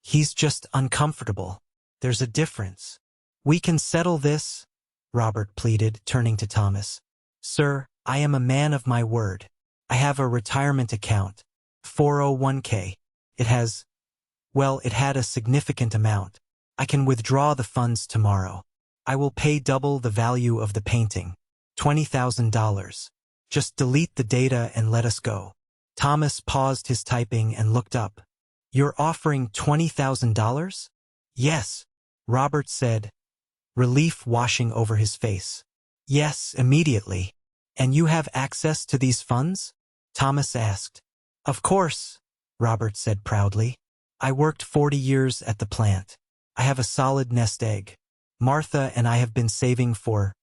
S2: He's just uncomfortable. There's a difference. We can settle this, Robert pleaded, turning to Thomas. Sir, I am a man of my word. I have a retirement account. 401k. It had a significant amount. I can withdraw the funds tomorrow. I will pay double the value of the painting. $20,000. Just delete the data and let us go. Thomas paused his typing and looked up. You're offering $20,000? Yes, Robert said, relief washing over his face. Yes, immediately. And you have access to these funds? Thomas asked. Of course, Robert said proudly. I worked 40 years at the plant. I have a solid nest egg. Martha and I have been saving for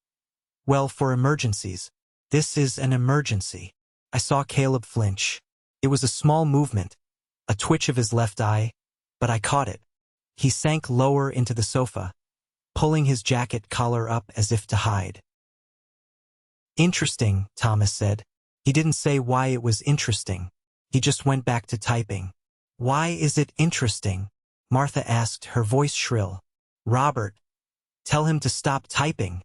S2: emergencies. This is an emergency. I saw Caleb flinch. It was a small movement, a twitch of his left eye, but I caught it. He sank lower into the sofa, pulling his jacket collar up as if to hide. Interesting, Thomas said. He didn't say why it was interesting. He just went back to typing. Why is it interesting? Martha asked, her voice shrill. Robert, tell him to stop typing.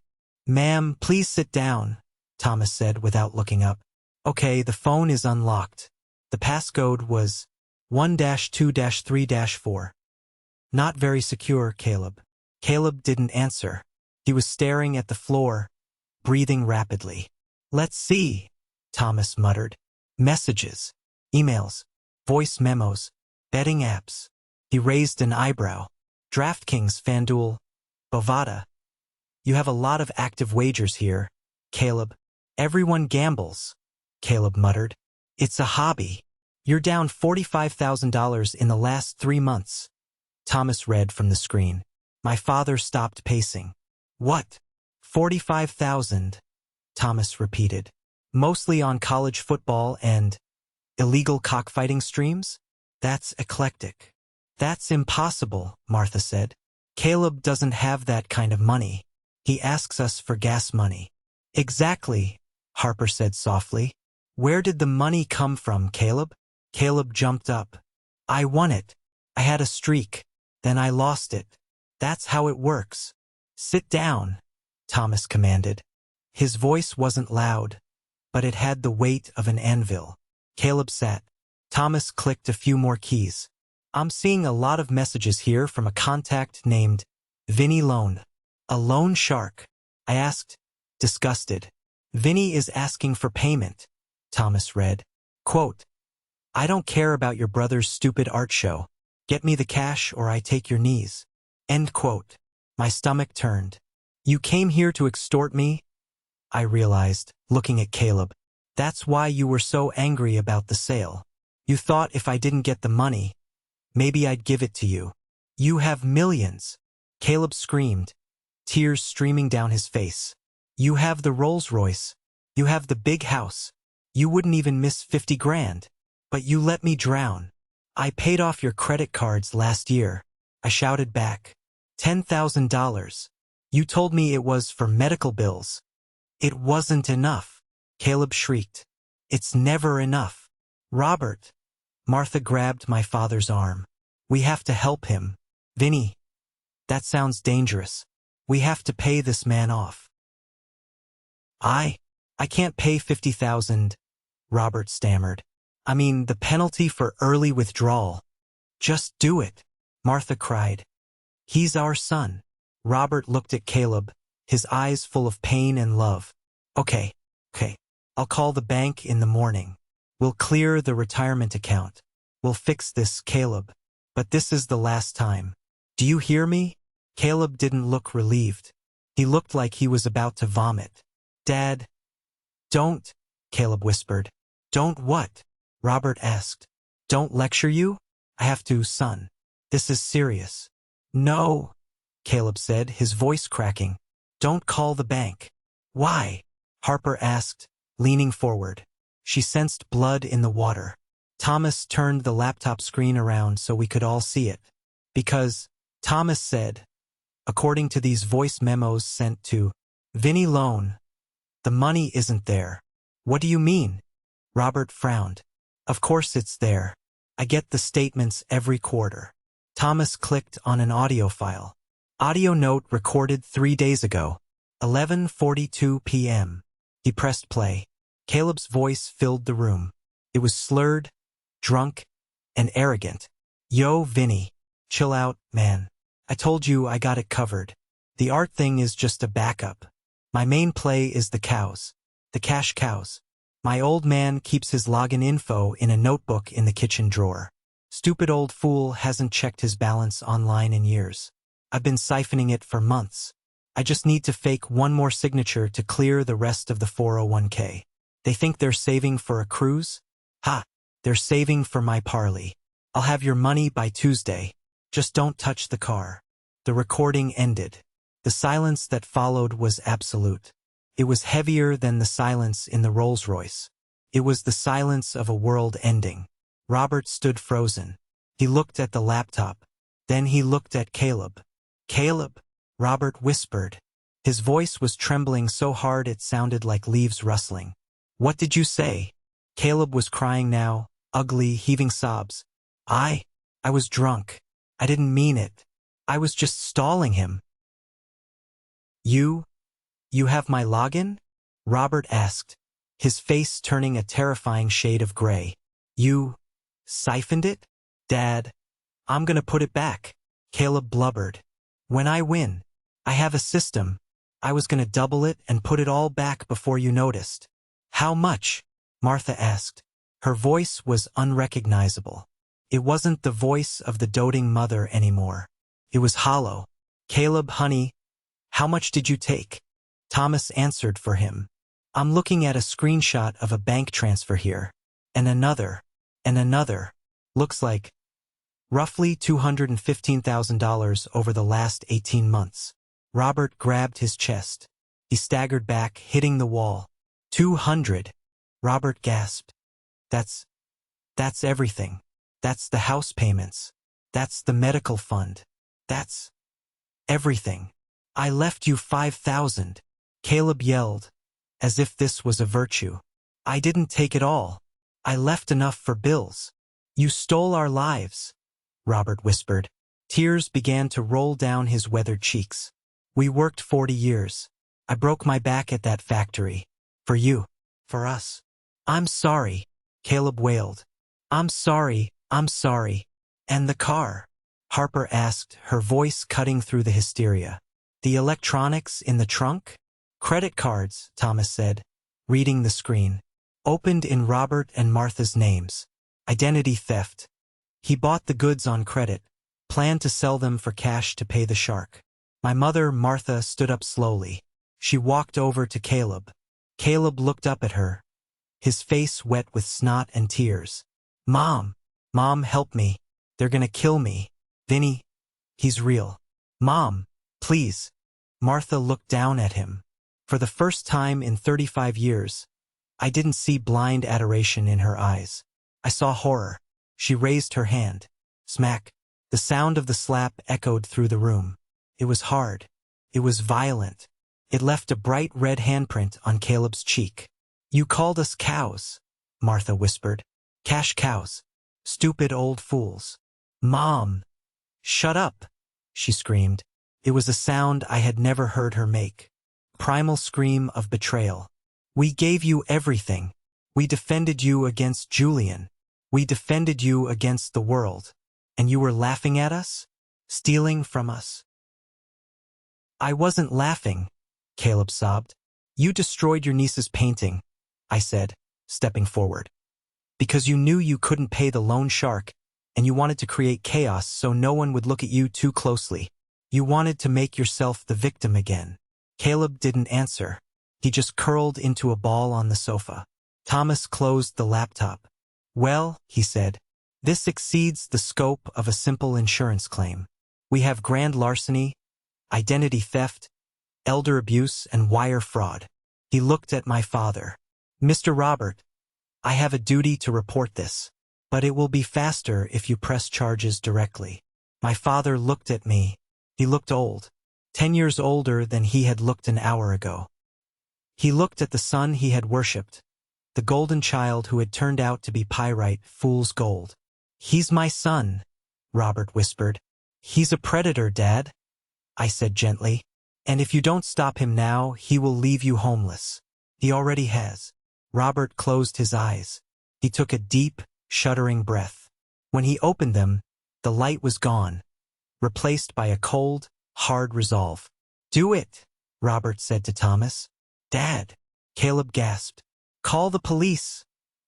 S2: Ma'am, please sit down, Thomas said without looking up. Okay, the phone is unlocked. The passcode was 1-2-3-4. Not very secure, Caleb. Caleb didn't answer. He was staring at the floor, breathing rapidly. Let's see, Thomas muttered. Messages, emails, voice memos, betting apps. He raised an eyebrow. DraftKings, FanDuel, Bovada. You have a lot of active wagers here, Caleb. Everyone gambles, Caleb muttered. It's a hobby. You're down $45,000 in the last 3 months. Thomas read from the screen. My father stopped pacing. What? 45,000? Thomas repeated. Mostly on college football and illegal cockfighting streams? That's eclectic. That's impossible, Martha said. Caleb doesn't have that kind of money. He asks us for gas money. Exactly, Harper said softly. Where did the money come from, Caleb? Caleb jumped up. I won it. I had a streak. Then I lost it. That's how it works. Sit down, Thomas commanded. His voice wasn't loud, but it had the weight of an anvil. Caleb sat. Thomas clicked a few more keys. I'm seeing a lot of messages here from a contact named Vinny Loan. A loan shark? I asked, disgusted. Vinny is asking for payment, Thomas read. Quote, I don't care about your brother's stupid art show. Get me the cash or I take your knees. End quote. My stomach turned. You came here to extort me? I realized, looking at Caleb. That's why you were so angry about the sale. You thought if I didn't get the money, maybe I'd give it to you. You have millions. Caleb screamed, tears streaming down his face. You have the Rolls-Royce. You have the big house. You wouldn't even miss 50 grand. But you let me drown. I paid off your credit cards last year. I shouted back. $10,000. You told me it was for medical bills. It wasn't enough. Caleb shrieked. It's never enough. Robert. Martha grabbed my father's arm. We have to help him. Vinny. That sounds dangerous. We have to pay this man off. I can't pay $50,000, Robert stammered. I mean, the penalty for early withdrawal. Just do it, Martha cried. He's our son. Robert looked at Caleb, his eyes full of pain and love. Okay. I'll call the bank in the morning. We'll clear the retirement account. We'll fix this, Caleb. But this is the last time. Do you hear me? Caleb didn't look relieved. He looked like he was about to vomit. Dad. Don't, Caleb whispered. Don't what? Robert asked. Don't lecture you? I have to, son. This is serious. No, Caleb said, his voice cracking. Don't call the bank. Why? Harper asked, leaning forward. She sensed blood in the water. Thomas turned the laptop screen around so we could all see it. Because, Thomas said, according to these voice memos sent to Vinny Loan. The money isn't there. What do you mean? Robert frowned. Of course it's there. I get the statements every quarter. Thomas clicked on an audio file. Audio note recorded 3 days ago, 11:42 p.m. He pressed play. Caleb's voice filled the room. It was slurred, drunk, and arrogant. Yo, Vinny. Chill out, man. I told you I got it covered. The art thing is just a backup. My main play is the cows. The cash cows. My old man keeps his login info in a notebook in the kitchen drawer. Stupid old fool hasn't checked his balance online in years. I've been siphoning it for months. I just need to fake one more signature to clear the rest of the 401k. They think they're saving for a cruise? Ha! They're saving for my parley. I'll have your money by Tuesday. Just don't touch the car. The recording ended. The silence that followed was absolute. It was heavier than the silence in the Rolls-Royce. It was the silence of a world ending. Robert stood frozen. He looked at the laptop. Then he looked at Caleb. Caleb? Robert whispered. His voice was trembling so hard it sounded like leaves rustling. What did you say? Caleb was crying now, ugly, heaving sobs. I was drunk. I didn't mean it. I was just stalling him. You have my login? Robert asked, his face turning a terrifying shade of gray. You siphoned it? Dad, I'm gonna put it back. Caleb blubbered. When I win, I have a system. I was gonna double it and put it all back before you noticed. How much? Martha asked. Her voice was unrecognizable. It wasn't the voice of the doting mother anymore. It was hollow. Caleb, honey, how much did you take? Thomas answered for him. I'm looking at a screenshot of a bank transfer here. And another. Looks like roughly $215,000 over the last 18 months. Robert grabbed his chest. He staggered back, hitting the wall. 200. Robert gasped. That's everything. That's the house payments. That's the medical fund. That's everything. I left you 5,000. Caleb yelled, as if this was a virtue. I didn't take it all. I left enough for bills. You stole our lives, Robert whispered. Tears began to roll down his weathered cheeks. We worked 40 years. I broke my back at that factory. For you. For us. I'm sorry, Caleb wailed. I'm sorry. And the car? Harper asked, her voice cutting through the hysteria. The electronics in the trunk? Credit cards, Thomas said, reading the screen. Opened in Robert and Martha's names. Identity theft. He bought the goods on credit, planned to sell them for cash to pay the shark. My mother, Martha, stood up slowly. She walked over to Caleb. Caleb looked up at her, his face wet with snot and tears. Mom, help me. They're gonna kill me. Vinny, he's real. Mom, please. Martha looked down at him. For the first time in 35 years, I didn't see blind adoration in her eyes. I saw horror. She raised her hand. Smack. The sound of the slap echoed through the room. It was hard. It was violent. It left a bright red handprint on Caleb's cheek. You called us cows, Martha whispered. Cash cows. Stupid old fools. Mom! Shut up! She screamed. It was a sound I had never heard her make. Primal scream of betrayal. We gave you everything. We defended you against Julian. We defended you against the world. And you were laughing at us? Stealing from us? I wasn't laughing, Caleb sobbed. You destroyed your niece's painting, I said, stepping forward. Because you knew you couldn't pay the loan shark, and you wanted to create chaos so no one would look at you too closely. You wanted to make yourself the victim again. Caleb didn't answer. He just curled into a ball on the sofa. Thomas closed the laptop. Well, he said, this exceeds the scope of a simple insurance claim. We have grand larceny, identity theft, elder abuse, and wire fraud. He looked at my father. Mr. Robert, I have a duty to report this, but it will be faster if you press charges directly. My father looked at me. He looked old. 10 years older than he had looked an hour ago. He looked at the son he had worshipped, the golden child who had turned out to be pyrite, fool's gold. "He's my son," Robert whispered. "He's a predator, Dad," I said gently. "And if you don't stop him now, he will leave you homeless. He already has." Robert closed his eyes. He took a deep, shuddering breath. When he opened them, the light was gone, replaced by a cold, hard resolve. "Do it," Robert said to Thomas. "Dad," Caleb gasped. "Call the police,"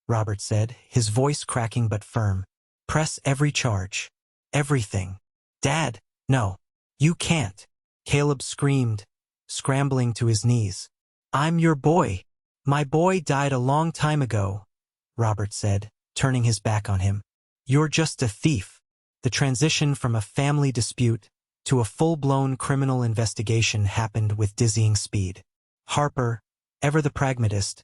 S2: Robert said, his voice cracking but firm. "Press every charge. Everything." "Dad, no. You can't," Caleb screamed, scrambling to his knees. "I'm your boy. My boy died a long time ago," Robert said, turning his back on him. "You're just a thief." The transition from a family dispute to a full-blown criminal investigation happened with dizzying speed. Harper, ever the pragmatist,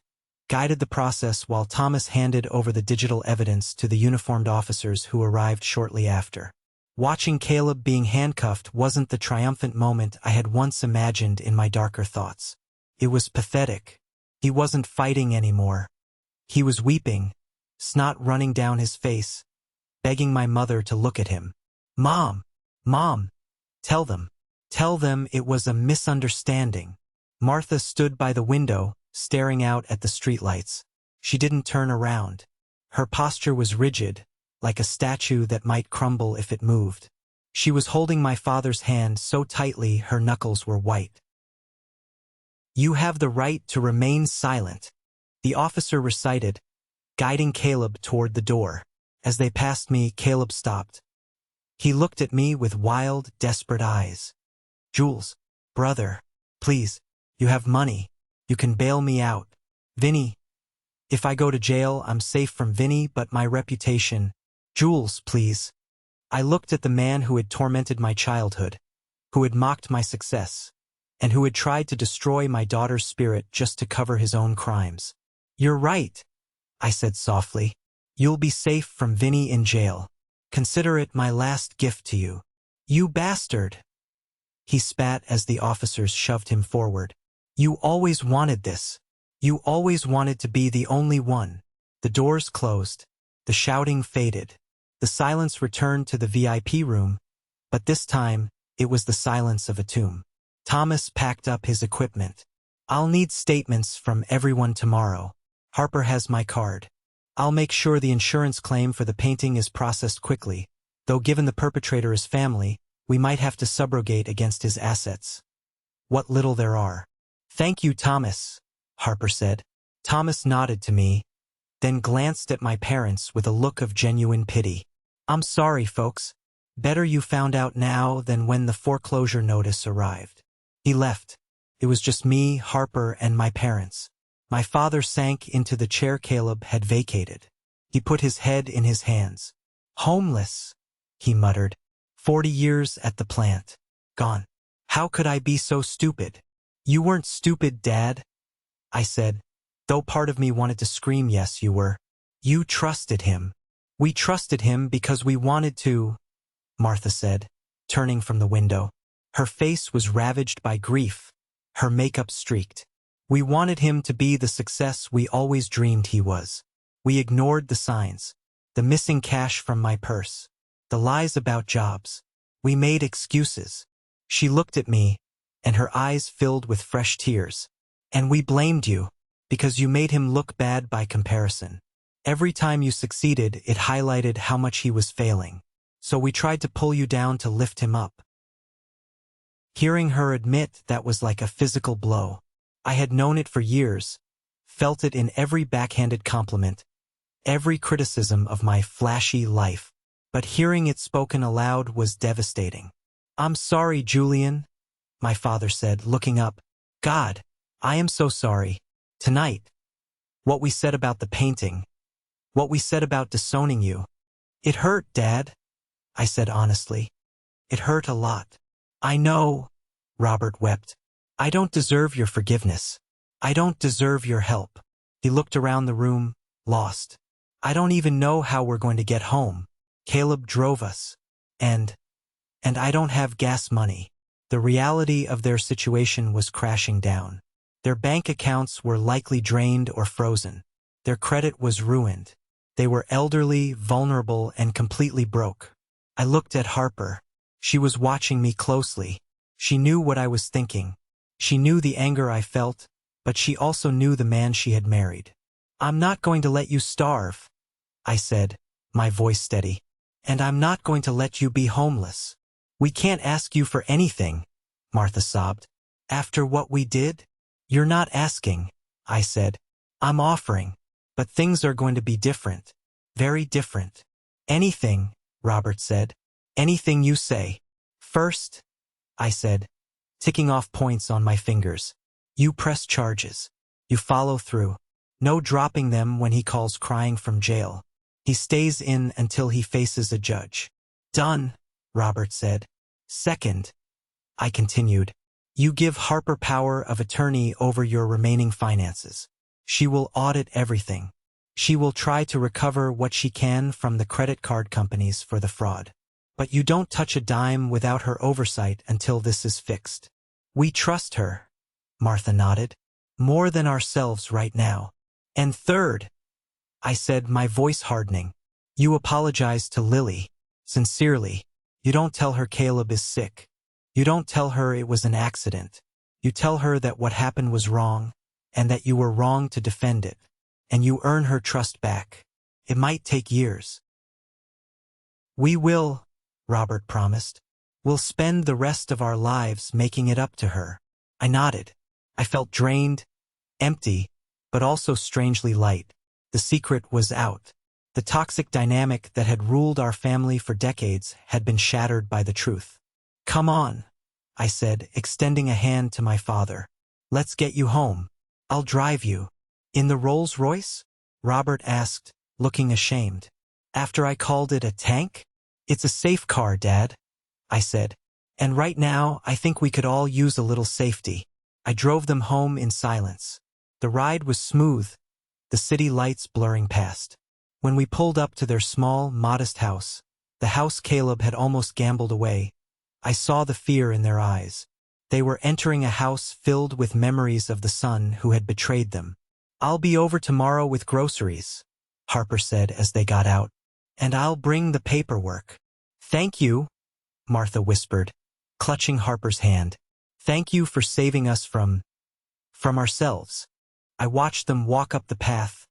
S2: guided the process while Thomas handed over the digital evidence to the uniformed officers who arrived shortly after. Watching Caleb being handcuffed wasn't the triumphant moment I had once imagined in my darker thoughts. It was pathetic. He wasn't fighting anymore. He was weeping, snot running down his face, begging my mother to look at him. "Mom! Mom! Tell them it was a misunderstanding." Martha stood by the window, staring out at the streetlights. She didn't turn around. Her posture was rigid, like a statue that might crumble if it moved. She was holding my father's hand so tightly her knuckles were white. "You have the right to remain silent," the officer recited, guiding Caleb toward the door. As they passed me, Caleb stopped. He looked at me with wild, desperate eyes. "Jules, brother, please, you have money. You can bail me out. Vinny, if I go to jail, I'm safe from Vinny, but my reputation. Jules, please." I looked at the man who had tormented my childhood, who had mocked my success, and who had tried to destroy my daughter's spirit just to cover his own crimes. "You're right," I said softly. "You'll be safe from Vinny in jail. Consider it my last gift to you." "You bastard!" He spat as the officers shoved him forward. "You always wanted this. You always wanted to be the only one." The doors closed. The shouting faded. The silence returned to the VIP room, but this time it was the silence of a tomb. Thomas packed up his equipment. "I'll need statements from everyone tomorrow. Harper has my card. I'll make sure the insurance claim for the painting is processed quickly, though given the perpetrator is family, we might have to subrogate against his assets. What little there are." "Thank you, Thomas," Harper said. Thomas nodded to me, then glanced at my parents with a look of genuine pity. "I'm sorry, folks. Better you found out now than when the foreclosure notice arrived." He left. It was just me, Harper, and my parents. My father sank into the chair Caleb had vacated. He put his head in his hands. "Homeless," he muttered. 40 years at the plant. Gone. How could I be so stupid? "You weren't stupid, Dad," I said, though part of me wanted to scream, "Yes, you were. You trusted him." "We trusted him because we wanted to," Martha said, turning from the window. Her face was ravaged by grief, her makeup streaked. "We wanted him to be the success we always dreamed he was. We ignored the signs, the missing cash from my purse, the lies about jobs. We made excuses." She looked at me, and her eyes filled with fresh tears. "And we blamed you, because you made him look bad by comparison. Every time you succeeded, it highlighted how much he was failing. So we tried to pull you down to lift him up." Hearing her admit that was like a physical blow. I had known it for years, felt it in every backhanded compliment, every criticism of my flashy life, but hearing it spoken aloud was devastating. "I'm sorry, Julian," my father said, looking up. "God, I am so sorry. Tonight, what we said about the painting, what we said about disowning you. It hurt, Dad," I said honestly. "It hurt a lot." "I know," Robert wept. "I don't deserve your forgiveness. I don't deserve your help." He looked around the room, lost. "I don't even know how we're going to get home. Caleb drove us. And I don't have gas money." The reality of their situation was crashing down. Their bank accounts were likely drained or frozen. Their credit was ruined. They were elderly, vulnerable, and completely broke. I looked at Harper. She was watching me closely. She knew what I was thinking. She knew the anger I felt, but she also knew the man she had married. "I'm not going to let you starve," I said, my voice steady. "And I'm not going to let you be homeless." "We can't ask you for anything," Martha sobbed. "After what we did?" "You're not asking," I said. "I'm offering. But things are going to be different. Very different." "Anything," Robert said. "Anything you say." "First," I said, ticking off points on my fingers. "You press charges. You follow through. No dropping them when he calls crying from jail. He stays in until he faces a judge." "Done," Robert said. "Second," I continued, "you give Harper power of attorney over your remaining finances. She will audit everything. She will try to recover what she can from the credit card companies for the fraud. But you don't touch a dime without her oversight until this is fixed." "We trust her," Martha nodded. "More than ourselves right now." "And third," I said, my voice hardening, "you apologize to Lily. Sincerely. You don't tell her Caleb is sick. You don't tell her it was an accident. You tell her that what happened was wrong, and that you were wrong to defend it. And you earn her trust back. It might take years." "We will," Robert promised. "We'll spend the rest of our lives making it up to her." I nodded. I felt drained, empty, but also strangely light. The secret was out. The toxic dynamic that had ruled our family for decades had been shattered by the truth. "Come on," I said, extending a hand to my father. "Let's get you home. I'll drive you." "In the Rolls-Royce?" Robert asked, looking ashamed. "After I called it a tank?" "It's a safe car, Dad," I said. "And right now, I think we could all use a little safety." I drove them home in silence. The ride was smooth, the city lights blurring past. When we pulled up to their small, modest house, the house Caleb had almost gambled away, I saw the fear in their eyes. They were entering a house filled with memories of the son who had betrayed them. "I'll be over tomorrow with groceries," Harper said as they got out. "And I'll bring the paperwork." "Thank you," Martha whispered, clutching Harper's hand. "Thank you for saving us from ourselves." I watched them walk up the path,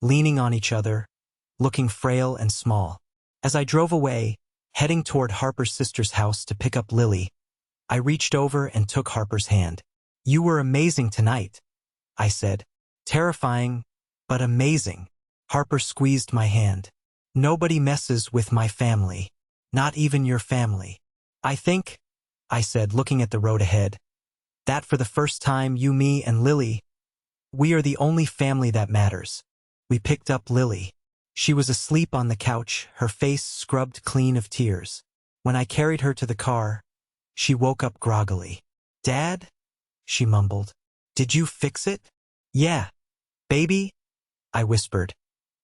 S2: leaning on each other, looking frail and small. As I drove away, heading toward Harper's sister's house to pick up Lily, I reached over and took Harper's hand. "You were amazing tonight," I said. "Terrifying, but amazing." Harper squeezed my hand. "Nobody messes with my family. Not even your family." "I think," I said, looking at the road ahead, "that for the first time, you, me, and Lily, we are the only family that matters." We picked up Lily. She was asleep on the couch, her face scrubbed clean of tears. When I carried her to the car, she woke up groggily. "Dad?" she mumbled. "Did you fix it?" "Yeah, baby," I whispered,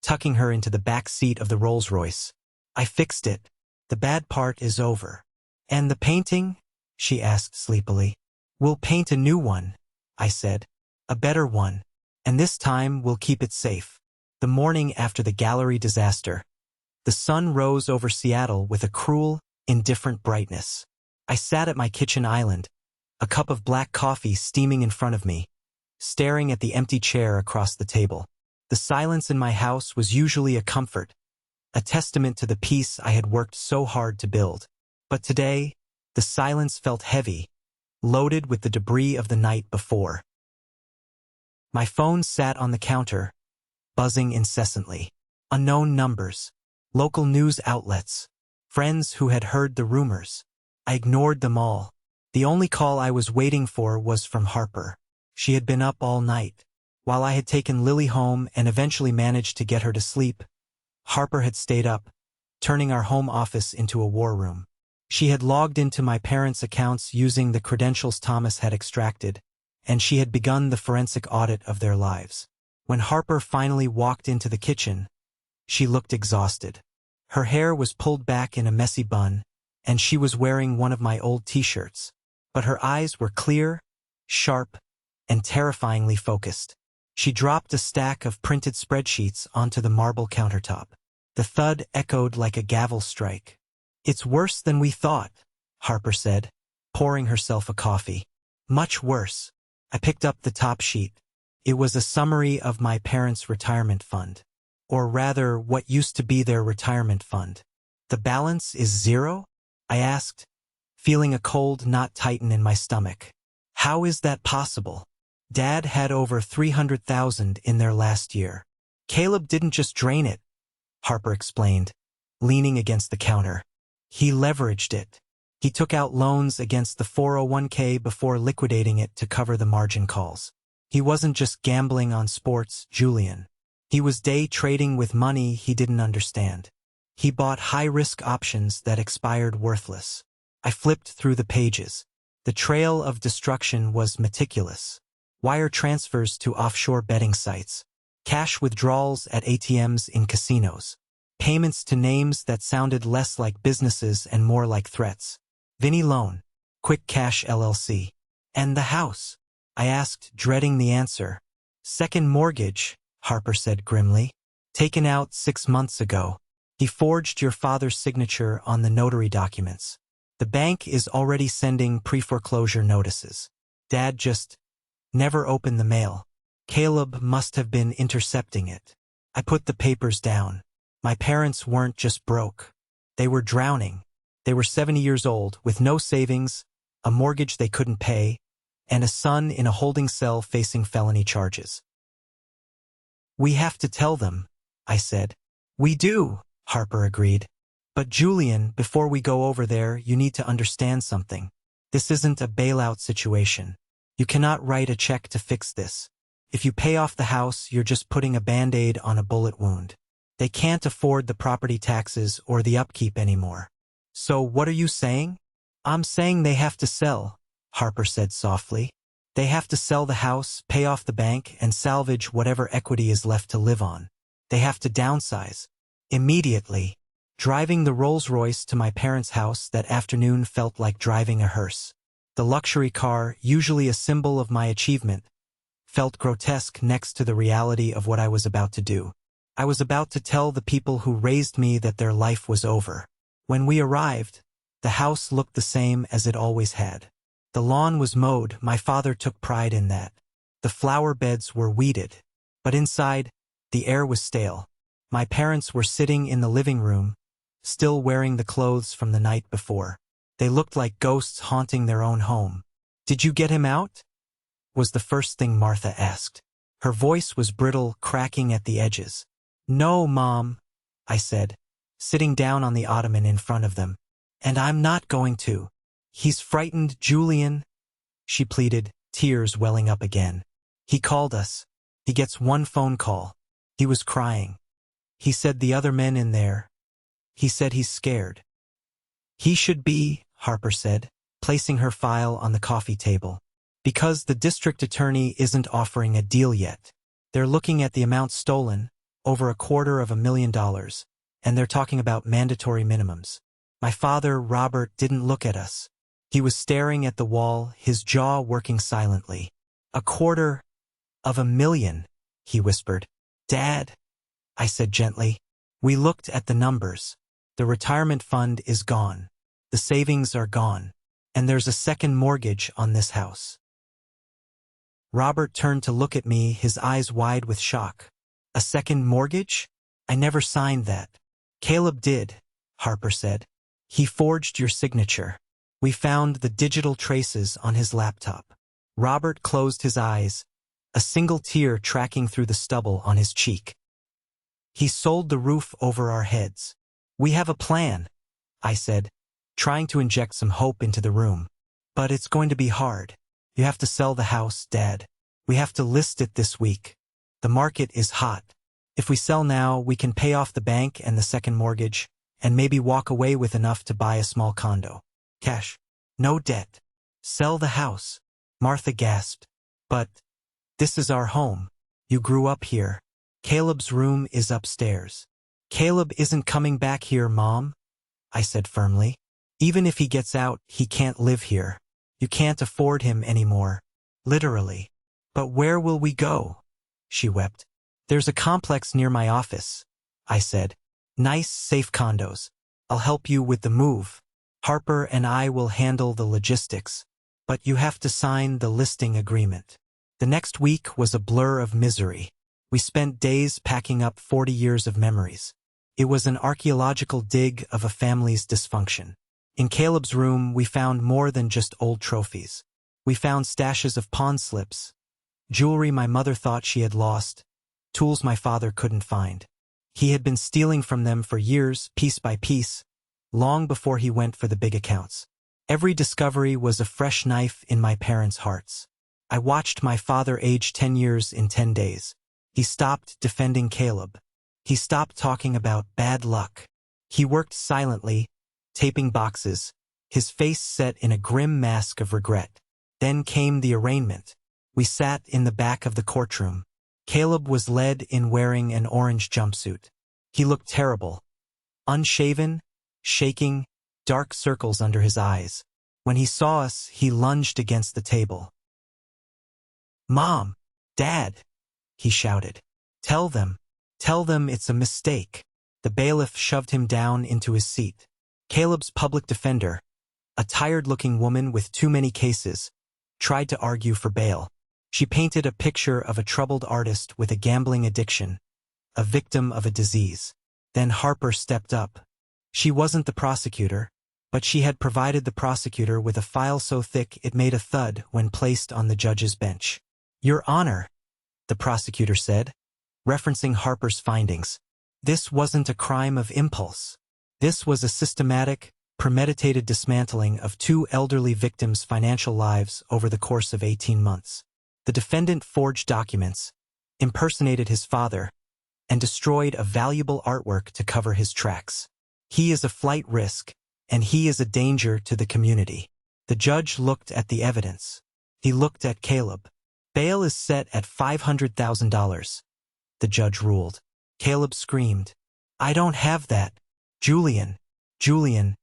S2: tucking her into the back seat of the Rolls-Royce. "I fixed it. The bad part is over." "And the painting?" she asked sleepily. "We'll paint a new one," I said. "A better one. And this time we'll keep it safe." The morning after the gallery disaster, the sun rose over Seattle with a cruel, indifferent brightness. I sat at my kitchen island, a cup of black coffee steaming in front of me, staring at the empty chair across the table. The silence in my house was usually a comfort, a testament to the peace I had worked so hard to build. But today, the silence felt heavy, loaded with the debris of the night before. My phone sat on the counter, buzzing incessantly. Unknown numbers, local news outlets, friends who had heard the rumors. I ignored them all. The only call I was waiting for was from Harper. She had been up all night. While I had taken Lily home and eventually managed to get her to sleep, Harper had stayed up, turning our home office into a war room. She had logged into my parents' accounts using the credentials Thomas had extracted, and she had begun the forensic audit of their lives. When Harper finally walked into the kitchen, she looked exhausted. Her hair was pulled back in a messy bun, and she was wearing one of my old t-shirts. but her eyes were clear, sharp, and terrifyingly focused. She dropped a stack of printed spreadsheets onto the marble countertop. The thud echoed like a gavel strike. "It's worse than we thought," Harper said, pouring herself a coffee. "Much worse." I picked up the top sheet. It was a summary of my parents' retirement fund. Or rather, what used to be their retirement fund. "The balance is zero?" I asked, feeling a cold knot tighten in my stomach. "How is that possible? Dad had over $300,000 in there last year." "Caleb didn't just drain it," Harper explained, leaning against the counter. "He leveraged it. He took out loans against the 401k before liquidating it to cover the margin calls. He wasn't just gambling on sports, Julian. He was day trading with money he didn't understand. He bought high-risk options that expired worthless." I flipped through the pages. The trail of destruction was meticulous. Wire transfers to offshore betting sites. Cash withdrawals at ATMs in casinos. Payments to names that sounded less like businesses and more like threats. Vinny Loan, Quick Cash LLC. "And the house?" I asked, dreading the answer. "Second mortgage," Harper said grimly. "Taken out 6 months ago. He forged your father's signature on the notary documents. The bank is already sending pre-foreclosure notices. Dad just never opened the mail. Caleb must have been intercepting it." I put the papers down. My parents weren't just broke. They were drowning. They were 70 years old, with no savings, a mortgage they couldn't pay, and a son in a holding cell facing felony charges. "We have to tell them," I said. "We do," Harper agreed. "But Julian, before we go over there, you need to understand something. This isn't a bailout situation. You cannot write a check to fix this. If you pay off the house, you're just putting a Band-Aid on a bullet wound. They can't afford the property taxes or the upkeep anymore." "So what are you saying?" "I'm saying they have to sell," Harper said softly. "They have to sell the house, pay off the bank, and salvage whatever equity is left to live on. They have to downsize. Immediately." Driving the Rolls-Royce to my parents' house that afternoon felt like driving a hearse. The luxury car, usually a symbol of my achievement, felt grotesque next to the reality of what I was about to do. I was about to tell the people who raised me that their life was over. When we arrived, the house looked the same as it always had. The lawn was mowed. My father took pride in that. The flower beds were weeded. But inside, the air was stale. My parents were sitting in the living room, still wearing the clothes from the night before. They looked like ghosts haunting their own home. "Did you get him out?" was the first thing Martha asked. Her voice was brittle, cracking at the edges. "No, Mom," I said, sitting down on the ottoman in front of them. "And I'm not going to. He's frightened, Julian," she pleaded, tears welling up again. "He called us. He gets one phone call. He was crying. He said the other men in there. He said he's scared." "He should be," Harper said, placing her file on the coffee table. "Because the district attorney isn't offering a deal yet. They're looking at the amount stolen, over $250,000, and they're talking about mandatory minimums." My father, Robert, didn't look at us. He was staring at the wall, his jaw working silently. $250,000, he whispered. "Dad," I said gently. We looked at the numbers. The retirement fund is gone. The savings are gone. And there's a second mortgage on this house. Robert turned to look at me, his eyes wide with shock. "A second mortgage? I never signed that." "Caleb did," Harper said. "He forged your signature. We found the digital traces on his laptop." Robert closed his eyes, a single tear tracking through the stubble on his cheek. "He sold the roof over our heads." "We have a plan," I said, trying to inject some hope into the room. "But it's going to be hard. You have to sell the house, Dad. We have to list it this week. The market is hot. If we sell now, we can pay off the bank and the second mortgage, and maybe walk away with enough to buy a small condo. Cash. No debt. Sell the house." Martha gasped. "But this is our home. You grew up here. Caleb's room is upstairs." "Caleb isn't coming back here, Mom," I said firmly. "Even if he gets out, he can't live here. You can't afford him anymore. Literally. But where will we go? She wept. There's a complex near my office, I said. Nice, safe condos. I'll help you with the move. Harper and I will handle the logistics. But you have to sign the listing agreement. The next week was a blur of misery. We spent days packing up 40 years of memories. It was an archaeological dig of a family's dysfunction. In Caleb's room, we found more than just old trophies. We found stashes of pawn slips, jewelry my mother thought she had lost, tools my father couldn't find. He had been stealing from them for years, piece by piece, long before he went for the big accounts. Every discovery was a fresh knife in my parents' hearts. I watched my father age 10 years in 10 days. He stopped defending Caleb. He stopped talking about bad luck. He worked silently, taping boxes, his face set in a grim mask of regret. Then came the arraignment. We sat in the back of the courtroom. Caleb was led in wearing an orange jumpsuit. He looked terrible. Unshaven, shaking, dark circles under his eyes. When he saw us, he lunged against the table. "Mom! Dad!" he shouted. Tell them it's a mistake." The bailiff shoved him down into his seat. Caleb's public defender, a tired-looking woman with too many cases, tried to argue for bail. She painted a picture of a troubled artist with a gambling addiction, a victim of a disease. Then Harper stepped up. She wasn't the prosecutor, but she had provided the prosecutor with a file so thick it made a thud when placed on the judge's bench. "Your Honor," the prosecutor said, referencing Harper's findings, "this wasn't a crime of impulse. This was a systematic, premeditated dismantling of two elderly victims' financial lives over the course of 18 months. The defendant forged documents, impersonated his father, and destroyed a valuable artwork to cover his tracks. He is a flight risk, and he is a danger to the community." The judge looked at the evidence. He looked at Caleb. "Bail is set at $500,000, the judge ruled. Caleb screamed, "I don't have that. Julian,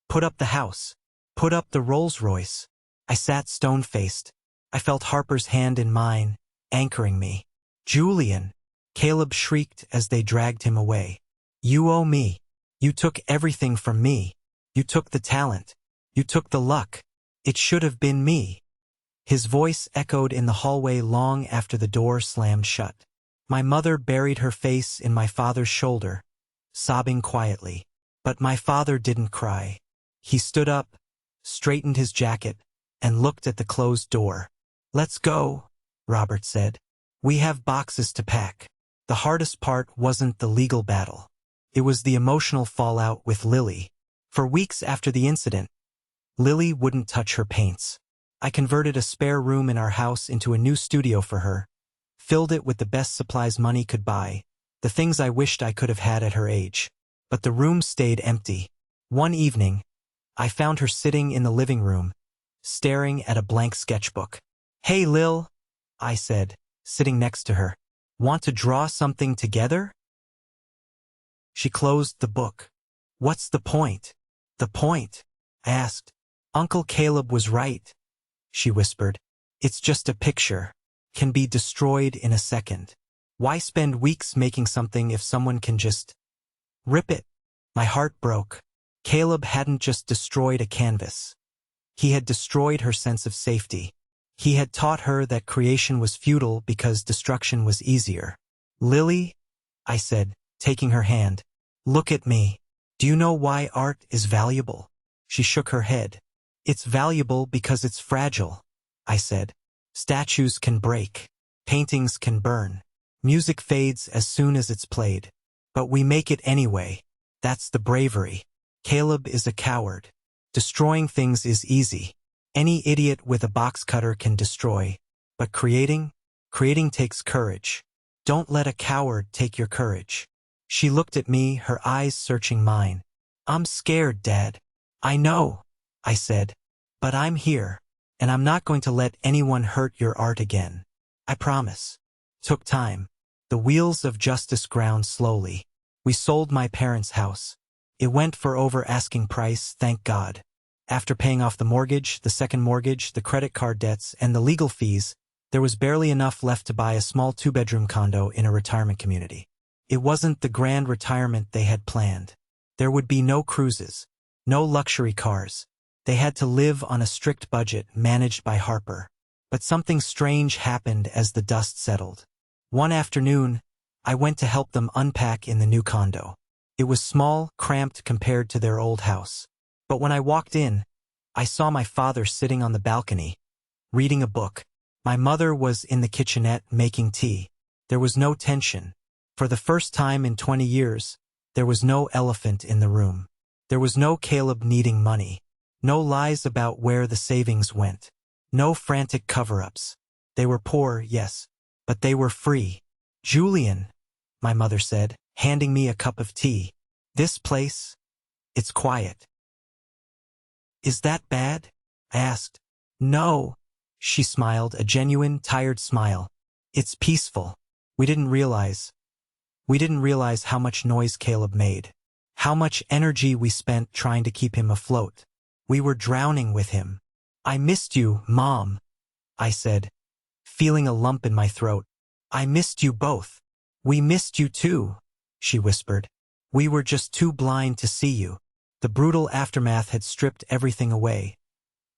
S2: put up the house. Put up the Rolls-Royce." I sat stone-faced. I felt Harper's hand in mine, anchoring me. "Julian," Caleb shrieked as they dragged him away. "You owe me. You took everything from me. You took the talent. You took the luck. It should have been me." His voice echoed in the hallway long after the door slammed shut. My mother buried her face in my father's shoulder, sobbing quietly. But my father didn't cry. He stood up, straightened his jacket, and looked at the closed door. "Let's go," Robert said. "We have boxes to pack." The hardest part wasn't the legal battle. It was the emotional fallout with Lily. For weeks after the incident, Lily wouldn't touch her paints. I converted a spare room in our house into a new studio for her, filled it with the best supplies money could buy, the things I wished I could have had at her age. But the room stayed empty. One evening, I found her sitting in the living room, staring at a blank sketchbook. "Hey, Lil," I said, sitting next to her. "Want to draw something together?" She closed the book. "What's the point?" "The point?" I asked. "Uncle Caleb was right," she whispered. "It's just a picture. Can be destroyed in a second. Why spend weeks making something if someone can just rip it?" My heart broke. Caleb hadn't just destroyed a canvas. He had destroyed her sense of safety. He had taught her that creation was futile because destruction was easier. "Lily," I said, taking her hand, "look at me. Do you know why art is valuable?" She shook her head. "It's valuable because it's fragile," I said. "Statues can break. Paintings can burn. Music fades as soon as it's played. But we make it anyway. That's the bravery. Caleb is a coward. Destroying things is easy. Any idiot with a box cutter can destroy. But creating takes courage. Don't let a coward take your courage." She looked at me, her eyes searching mine. "I'm scared, Dad." "I know," I said. "But I'm here. And I'm not going to let anyone hurt your art again. I promise." Took time. The wheels of justice ground slowly. We sold my parents' house. It went for over asking price, thank God. After paying off the mortgage, the second mortgage, the credit card debts, and the legal fees, there was barely enough left to buy a small 2-bedroom condo in a retirement community. It wasn't the grand retirement they had planned. There would be no cruises, no luxury cars. They had to live on a strict budget managed by Harper. But something strange happened as the dust settled. One afternoon, I went to help them unpack in the new condo. It was small, cramped compared to their old house. But when I walked in, I saw my father sitting on the balcony, reading a book. My mother was in the kitchenette making tea. There was no tension. For the first time in 20 years, there was no elephant in the room. There was no Caleb needing money. No lies about where the savings went. No frantic cover-ups. They were poor, yes, but they were free. "Julian," my mother said, handing me a cup of tea. "This place, it's quiet." "Is that bad?" I asked. "No," she smiled, a genuine, tired smile. "It's peaceful. We didn't realize how much noise Caleb made. How much energy we spent trying to keep him afloat. We were drowning with him." "I missed you, Mom," I said, feeling a lump in my throat. "I missed you both." "We missed you too," she whispered. "We were just too blind to see you." The brutal aftermath had stripped everything away.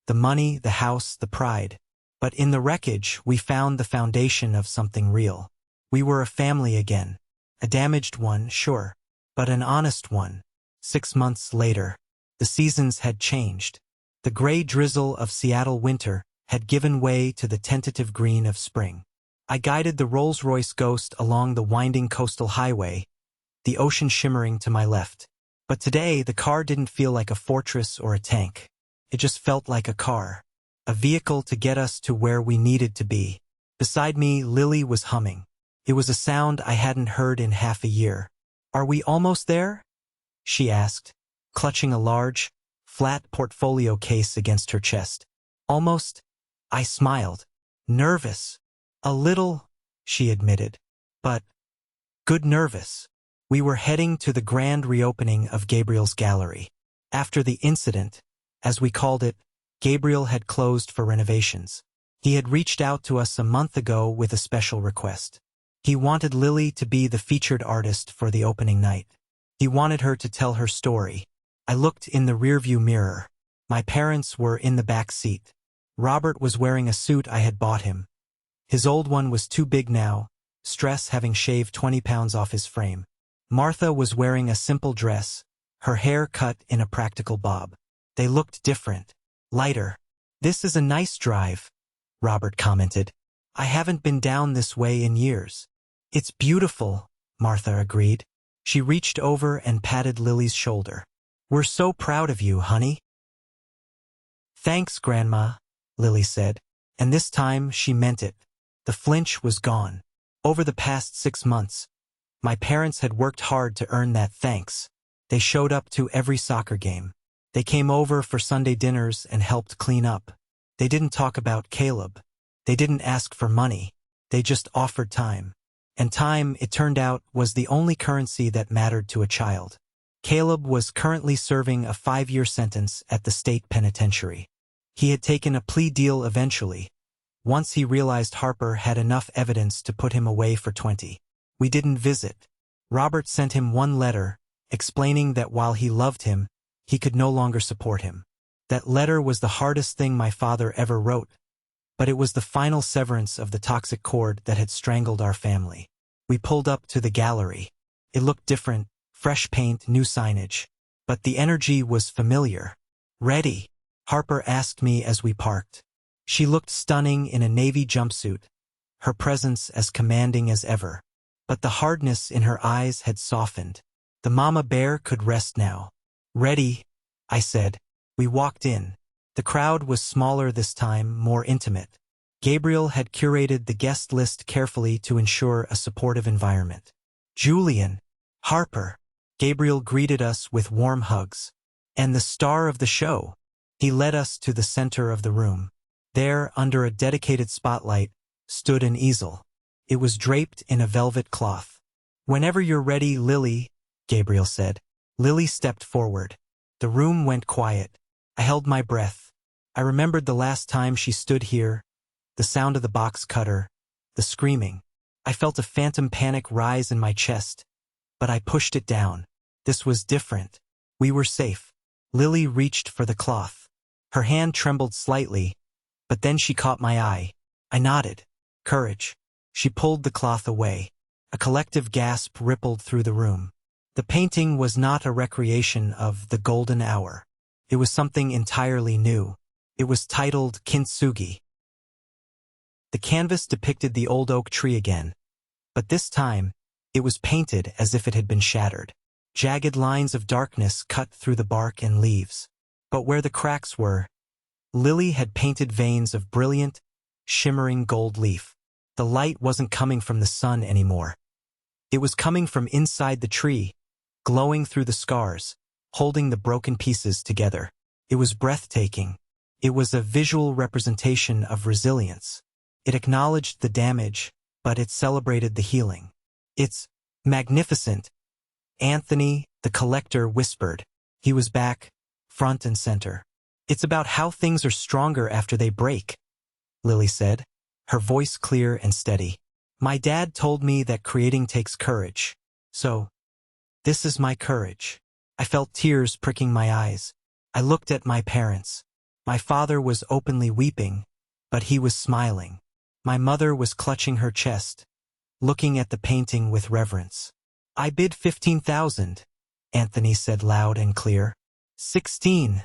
S2: The money, the house, the pride. But in the wreckage, we found the foundation of something real. We were a family again. A damaged one, sure, but an honest one. 6 months later, the seasons had changed. The gray drizzle of Seattle winter had given way to the tentative green of spring. I guided the Rolls-Royce Ghost along the winding coastal highway, the ocean shimmering to my left. But today, the car didn't feel like a fortress or a tank. It just felt like a car. A vehicle to get us to where we needed to be. Beside me, Lily was humming. It was a sound I hadn't heard in half a year. "Are we almost there?" she asked, clutching a large, flat portfolio case against her chest. "Almost?" I smiled. "Nervous. A little," she admitted. "But good nervous." We were heading to the grand reopening of Gabriel's gallery. After the incident, as we called it, Gabriel had closed for renovations. He had reached out to us a month ago with a special request. He wanted Lily to be the featured artist for the opening night. He wanted her to tell her story. I looked in the rearview mirror. My parents were in the back seat. Robert was wearing a suit I had bought him. His old one was too big now, stress having shaved 20 pounds off his frame. Martha was wearing a simple dress, her hair cut in a practical bob. They looked different, lighter. "This is a nice drive," Robert commented. "I haven't been down this way in years." "It's beautiful," Martha agreed. She reached over and patted Lily's shoulder. "We're so proud of you, honey." "Thanks, Grandma," Lily said, and this time she meant it. The flinch was gone. Over the past 6 months, my parents had worked hard to earn that thanks. They showed up to every soccer game. They came over for Sunday dinners and helped clean up. They didn't talk about Caleb. They didn't ask for money. They just offered time. And time, it turned out, was the only currency that mattered to a child. Caleb was currently serving a 5-year sentence at the state penitentiary. He had taken a plea deal eventually, once he realized Harper had enough evidence to put him away for 20. We didn't visit. Robert sent him one letter, explaining that while he loved him, he could no longer support him. That letter was the hardest thing my father ever wrote, but it was the final severance of the toxic cord that had strangled our family. We pulled up to the gallery. It looked different, fresh paint, new signage. But the energy was familiar. "Ready?" Harper asked me as we parked. She looked stunning in a navy jumpsuit, her presence as commanding as ever. But the hardness in her eyes had softened. The mama bear could rest now. "Ready," I said. We walked in. The crowd was smaller this time, more intimate. Gabriel had curated the guest list carefully to ensure a supportive environment. "Julian, Harper." Gabriel greeted us with warm hugs. "And the star of the show." He led us to the center of the room. There, under a dedicated spotlight, stood an easel. It was draped in a velvet cloth. "Whenever you're ready, Lily," Gabriel said. Lily stepped forward. The room went quiet. I held my breath. I remembered the last time she stood here, the sound of the box cutter, the screaming. I felt a phantom panic rise in my chest, but I pushed it down. This was different. We were safe. Lily reached for the cloth. Her hand trembled slightly, but then she caught my eye. I nodded. Courage. She pulled the cloth away. A collective gasp rippled through the room. The painting was not a recreation of the golden hour. It was something entirely new. It was titled Kintsugi. The canvas depicted the old oak tree again, but this time, it was painted as if it had been shattered. Jagged lines of darkness cut through the bark and leaves. But where the cracks were, Lily had painted veins of brilliant, shimmering gold leaf. The light wasn't coming from the sun anymore. It was coming from inside the tree, glowing through the scars, holding the broken pieces together. It was breathtaking. It was a visual representation of resilience. It acknowledged the damage, but it celebrated the healing. It's magnificent. Anthony, the collector, whispered. He was back, front and center. It's about how things are stronger after they break, Lily said, her voice clear and steady. My dad told me that creating takes courage. So, this is my courage. I felt tears pricking my eyes. I looked at my parents. My father was openly weeping, but he was smiling. My mother was clutching her chest, looking at the painting with reverence. I bid 15,000, Anthony said loud and clear. 16,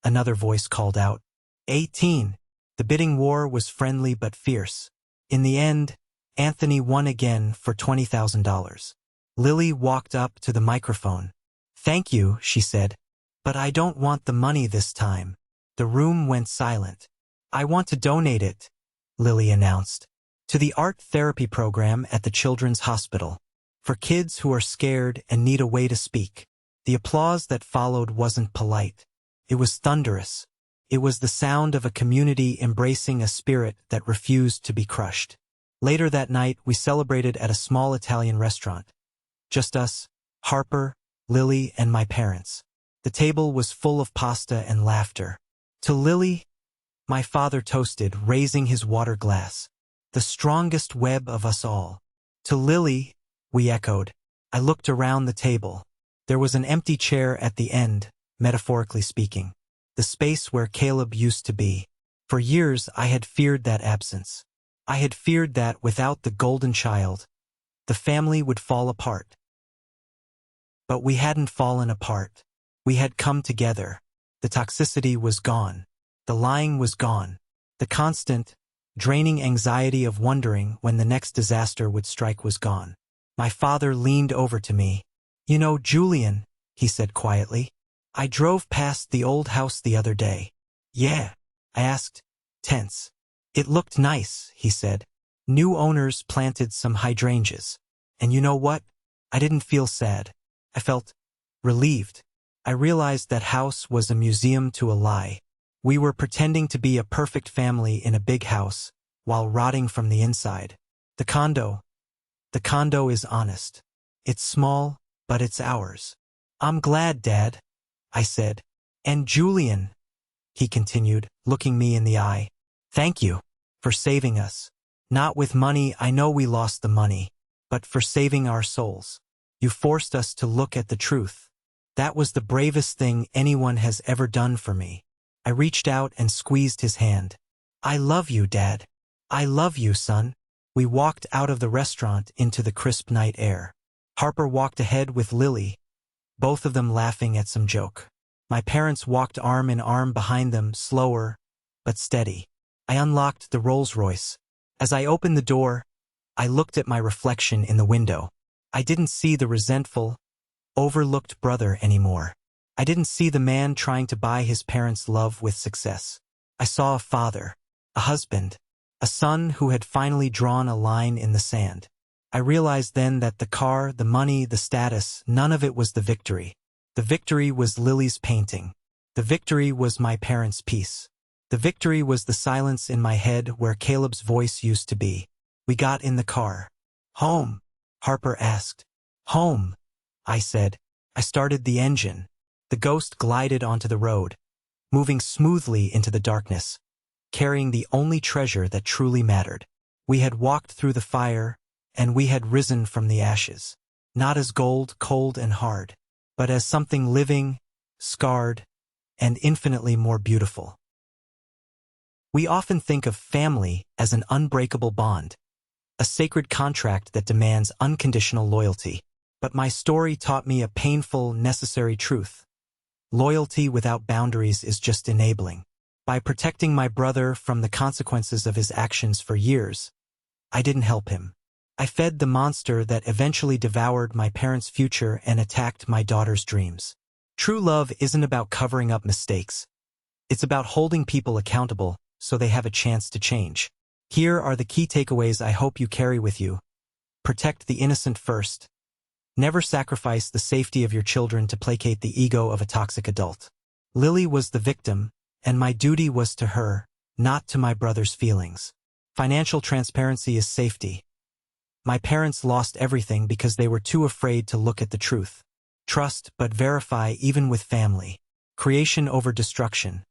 S2: another voice called out. 18. The bidding war was friendly but fierce. In the end, Anthony won again for $20,000. Lily walked up to the microphone. Thank you, she said. But I don't want the money this time. The room went silent. I want to donate it, Lily announced, to the art therapy program at the Children's Hospital, for kids who are scared and need a way to speak. The applause that followed wasn't polite. It was thunderous. It was the sound of a community embracing a spirit that refused to be crushed. Later that night, we celebrated at a small Italian restaurant. Just us, Harper, Lily, and my parents. The table was full of pasta and laughter. To Lily, my father toasted, raising his water glass. The strongest web of us all. To Lily, we echoed. I looked around the table. There was an empty chair at the end, metaphorically speaking. The space where Caleb used to be. For years, I had feared that absence. I had feared that without the golden child, the family would fall apart. But we hadn't fallen apart. We had come together. The toxicity was gone. The lying was gone. The constant, draining anxiety of wondering when the next disaster would strike was gone. My father leaned over to me. You know, Julian, he said quietly, I drove past the old house the other day. Yeah, I asked, tense. It looked nice, he said. New owners planted some hydrangeas. And you know what? I didn't feel sad. I felt relieved. I realized that house was a museum to a lie. We were pretending to be a perfect family in a big house, while rotting from the inside. The condo is honest. It's small, but it's ours. I'm glad, Dad, I said. And Julian, he continued, looking me in the eye. Thank you for saving us. Not with money, I know we lost the money, but for saving our souls. You forced us to look at the truth. That was the bravest thing anyone has ever done for me. I reached out and squeezed his hand. I love you, Dad. I love you, son. We walked out of the restaurant into the crisp night air. Harper walked ahead with Lily, both of them laughing at some joke. My parents walked arm in arm behind them, slower, but steady. I unlocked the Rolls-Royce. As I opened the door, I looked at my reflection in the window. I didn't see the resentful, overlooked brother anymore. I didn't see the man trying to buy his parents' love with success. I saw a father, a husband, a son who had finally drawn a line in the sand. I realized then that the car, the money, the status, none of it was the victory. The victory was Lily's painting. The victory was my parents' peace. The victory was the silence in my head where Caleb's voice used to be. We got in the car. Home, Harper asked. Home, I said. I started the engine. The Ghost glided onto the road, moving smoothly into the darkness, carrying the only treasure that truly mattered. We had walked through the fire, and we had risen from the ashes, not as gold, cold and hard, but as something living, scarred, and infinitely more beautiful. We often think of family as an unbreakable bond, a sacred contract that demands unconditional loyalty. But my story taught me a painful, necessary truth. Loyalty without boundaries is just enabling. By protecting my brother from the consequences of his actions for years, I didn't help him. I fed the monster that eventually devoured my parents' future and attacked my daughter's dreams. True love isn't about covering up mistakes. It's about holding people accountable so they have a chance to change. Here are the key takeaways I hope you carry with you. Protect the innocent first. Never sacrifice the safety of your children to placate the ego of a toxic adult. Lily was the victim, and my duty was to her, not to my brother's feelings. Financial transparency is safety. My parents lost everything because they were too afraid to look at the truth. Trust but verify even with family. Creation over destruction.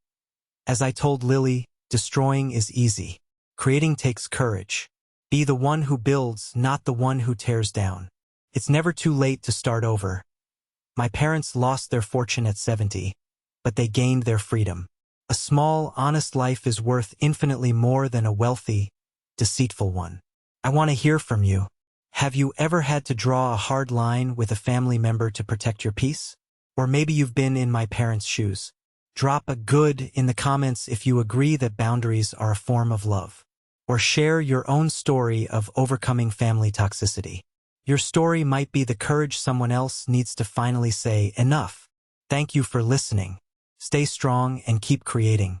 S2: As I told Lily, destroying is easy. Creating takes courage. Be the one who builds, not the one who tears down. It's never too late to start over. My parents lost their fortune at 70, but they gained their freedom. A small, honest life is worth infinitely more than a wealthy, deceitful one. I want to hear from you. Have you ever had to draw a hard line with a family member to protect your peace? Or maybe you've been in my parents' shoes. Drop a good in the comments if you agree that boundaries are a form of love. Or share your own story of overcoming family toxicity. Your story might be the courage someone else needs to finally say enough. Thank you for listening. Stay strong and keep creating.